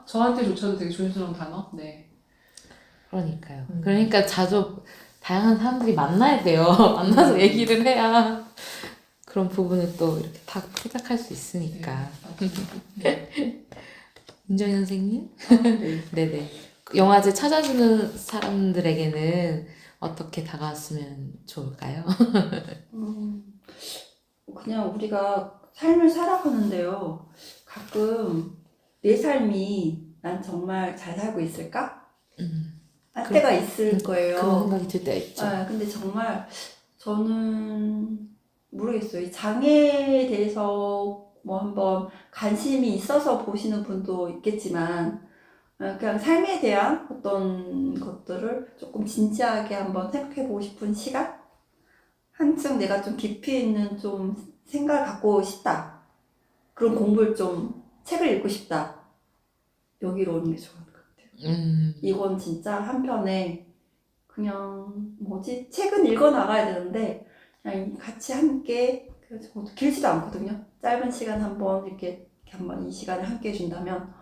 Speaker 2: 저한테조차도 되게 조심스러운 단어. 네.
Speaker 1: 그러니까요. 그러니까 자주 다양한 사람들이 만나야 돼요. 만나서 얘기를 해야 그런 부분을 또 이렇게 다 포착할 수 있으니까. 민정희 선생님?
Speaker 3: 네.
Speaker 1: 네네. 영화제 찾아주는 사람들에게는 어떻게 다가왔으면 좋을까요?
Speaker 3: 그냥 우리가 삶을 살아가는데요. 가끔 내 삶이 난 정말 잘 살고 있을까? 할 때가 있을 거예요.
Speaker 1: 그런 생각이 들 때가 있죠.
Speaker 3: 아, 근데 정말 저는 모르겠어요. 이 장애에 대해서 뭐 한번 관심이 있어서 보시는 분도 있겠지만 그냥 삶에 대한 어떤 것들을 조금 진지하게 한번 생각해 보고 싶은 시간? 한층 내가 좀 깊이 있는 좀 생각을 갖고 싶다. 그런 공부를 좀 책을 읽고 싶다. 여기로 오는 게 좋은 것 같아요. 이건 진짜 한편에 그냥 뭐지? 책은 읽어 나가야 되는데 그냥 같이 함께 길지도 않거든요. 짧은 시간 한번 이렇게 한번 이 시간을 함께 해준다면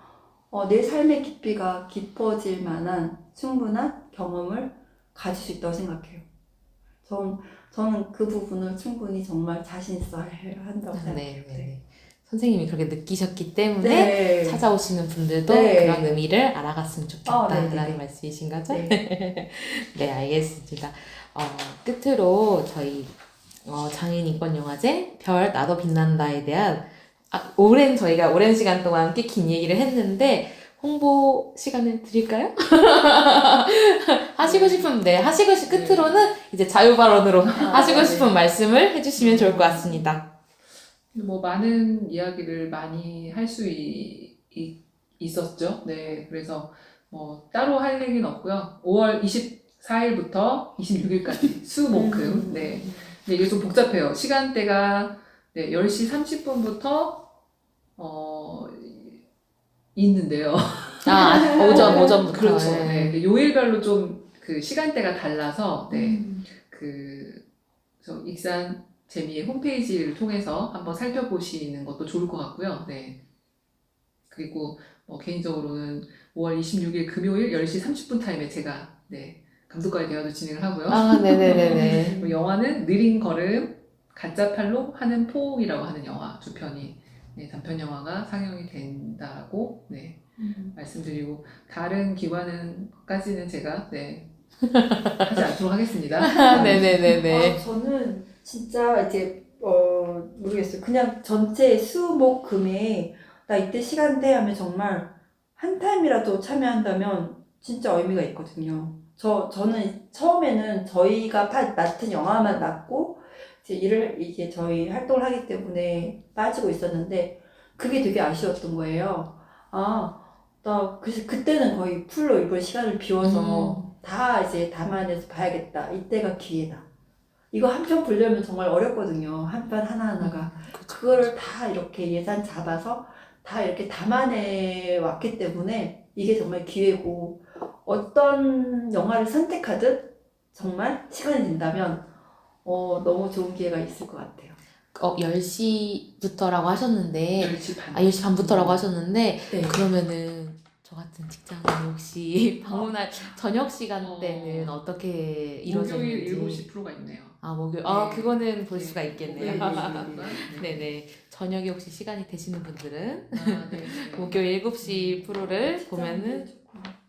Speaker 3: 내 삶의 깊이가 깊어질 만한 충분한 경험을 가질 수 있다고 생각해요. 저는 그 부분을 충분히 정말 자신 있어 해야 한다고 생각해요.
Speaker 1: 네. 선생님이 그렇게 느끼셨기 때문에
Speaker 3: 네.
Speaker 1: 찾아오시는 분들도
Speaker 3: 네.
Speaker 1: 그런 의미를 알아갔으면 좋겠다라는
Speaker 3: 네네.
Speaker 1: 말씀이신 거죠?
Speaker 3: 네.
Speaker 1: 네, 알겠습니다. 끝으로 저희 장애인인권영화제 별 나도 빛난다에 대한 저희가 오랜 시간 동안 꽤 긴 얘기를 했는데 홍보 시간을 드릴까요? 하시고 싶은 끝으로는 이제 자유발언으로 하시고 싶은 말씀을 해주시면 좋을 것 같습니다.
Speaker 2: 뭐 많은 이야기를 많이 할 수 있었죠. 네, 그래서 뭐 따로 할 얘기는 없고요. 5월 24일부터 26일까지 수목금. 네, 근데 이게 좀 복잡해요. 시간대가 10시 30분부터 있는데요.
Speaker 1: 오전부터.
Speaker 2: 그렇죠. 네, 요일별로 좀 그 시간대가 달라서 그래서 익산 재미의 홈페이지를 통해서 한번 살펴보시는 것도 좋을 것 같고요. 네. 그리고 개인적으로는 5월 26일 금요일 10시 30분 타임에 제가 감독과의 대화도 진행을 하고요.
Speaker 1: 네네네네.
Speaker 2: 그리고 영화는 느린 걸음, 가짜 팔로 하는 포옹이라고 하는 영화 두 편이 단편 영화가 상영이 된다고 말씀드리고 다른 기관은까지는 제가 하지 않도록 하겠습니다.
Speaker 1: 네네네네.
Speaker 3: 저는 진짜 이제 모르겠어요. 그냥 전체 수목금에 나 이때 시간대 하면 정말 한 타임이라도 참여한다면 진짜 의미가 있거든요. 저는 처음에는 저희가 맡은 영화만 맡고 이제 저희 활동을 하기 때문에 빠지고 있었는데 그게 되게 아쉬웠던 거예요. 그래서 그때는 거의 풀로 이번 시간을 비워서 다 이제 담아내서 봐야겠다. 이때가 기회다. 이거 한 편 보려면 정말 어렵거든요. 한 편 하나하나가. 그거를 다 이렇게 예산 잡아서 다 이렇게 담아내 왔기 때문에 이게 정말 기회고 어떤 영화를 선택하든 정말 시간이 된다면 너무 좋은 기회가 있을 것 같아요.
Speaker 1: 10시부터라고 하셨는데
Speaker 2: 10시 반.
Speaker 1: 10시 반부터라고 하셨는데
Speaker 3: 네.
Speaker 1: 그러면은 저 같은 직장인 혹시 방문할 저녁 시간대는 어떻게 이루어졌는지
Speaker 2: 목요일 7시 프로가 있네요.
Speaker 1: 목요일
Speaker 2: 네.
Speaker 1: 그거는 볼 수가 있겠네요.
Speaker 3: 네.
Speaker 1: 네네. 저녁에 혹시 시간이 되시는 분들은
Speaker 2: 네.
Speaker 1: 목요일 7시 프로를 보면은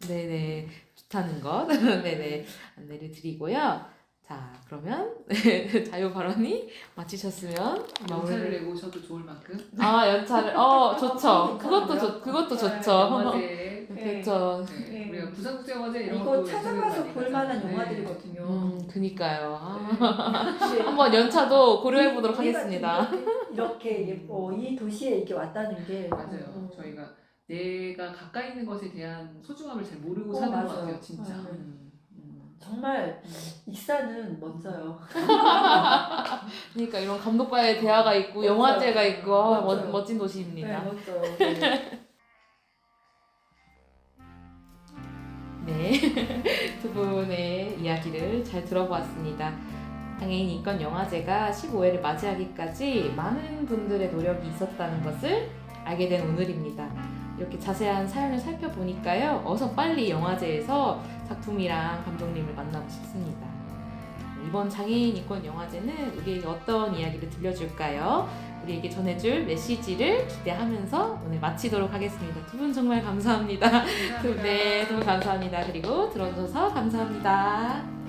Speaker 1: 네네 좋다는 것 네네 안내를 드리고요. 자 그러면 자유 발언이 마치셨으면
Speaker 2: 연차를 내고 오셔도 좋을 만큼.
Speaker 1: 연차를 좋죠. 그것도 좋죠.
Speaker 2: 영화제.
Speaker 1: 그렇죠.
Speaker 2: 네. 우리가 부산국제영화제 이런
Speaker 3: 이거
Speaker 2: 것도
Speaker 3: 찾아가서
Speaker 2: 많이
Speaker 3: 볼
Speaker 2: 가잖아요.
Speaker 3: 만한 영화들이거든요.
Speaker 1: 그니까요.
Speaker 3: 근데
Speaker 1: 한번 연차도 고려해 보도록
Speaker 3: 우리가
Speaker 1: 하겠습니다.
Speaker 3: 이렇게 이 도시에 이렇게 왔다는 게
Speaker 2: 맞아요. 저희가 내가 가까이 있는 것에 대한 소중함을 잘 모르고 사는 것
Speaker 3: 맞아요.
Speaker 2: 같아요, 진짜.
Speaker 3: 맞아요. 정말 익산은 먼저요.
Speaker 1: 그러니까 이런 감독과의 대화가 있고
Speaker 3: 맞아요.
Speaker 1: 영화제가 있고
Speaker 3: 맞아요.
Speaker 1: 멋진 도시입니다.
Speaker 3: 먼저.
Speaker 1: 네, 두 분의 이야기를 잘 들어보았습니다. 장애인 인권 영화제가 15회를 맞이하기까지 많은 분들의 노력이 있었다는 것을 알게 된 오늘입니다. 이렇게 자세한 사연을 살펴보니까요, 어서 빨리 영화제에서 작품이랑 감독님을 만나고 싶습니다. 이번 장애인 인권 영화제는 우리에게 어떤 이야기를 들려줄까요? 우리에게 전해줄 메시지를 기대하면서 오늘 마치도록 하겠습니다. 두 분 정말 감사합니다. 네, 두 분 감사합니다. 그리고 들어주셔서 감사합니다.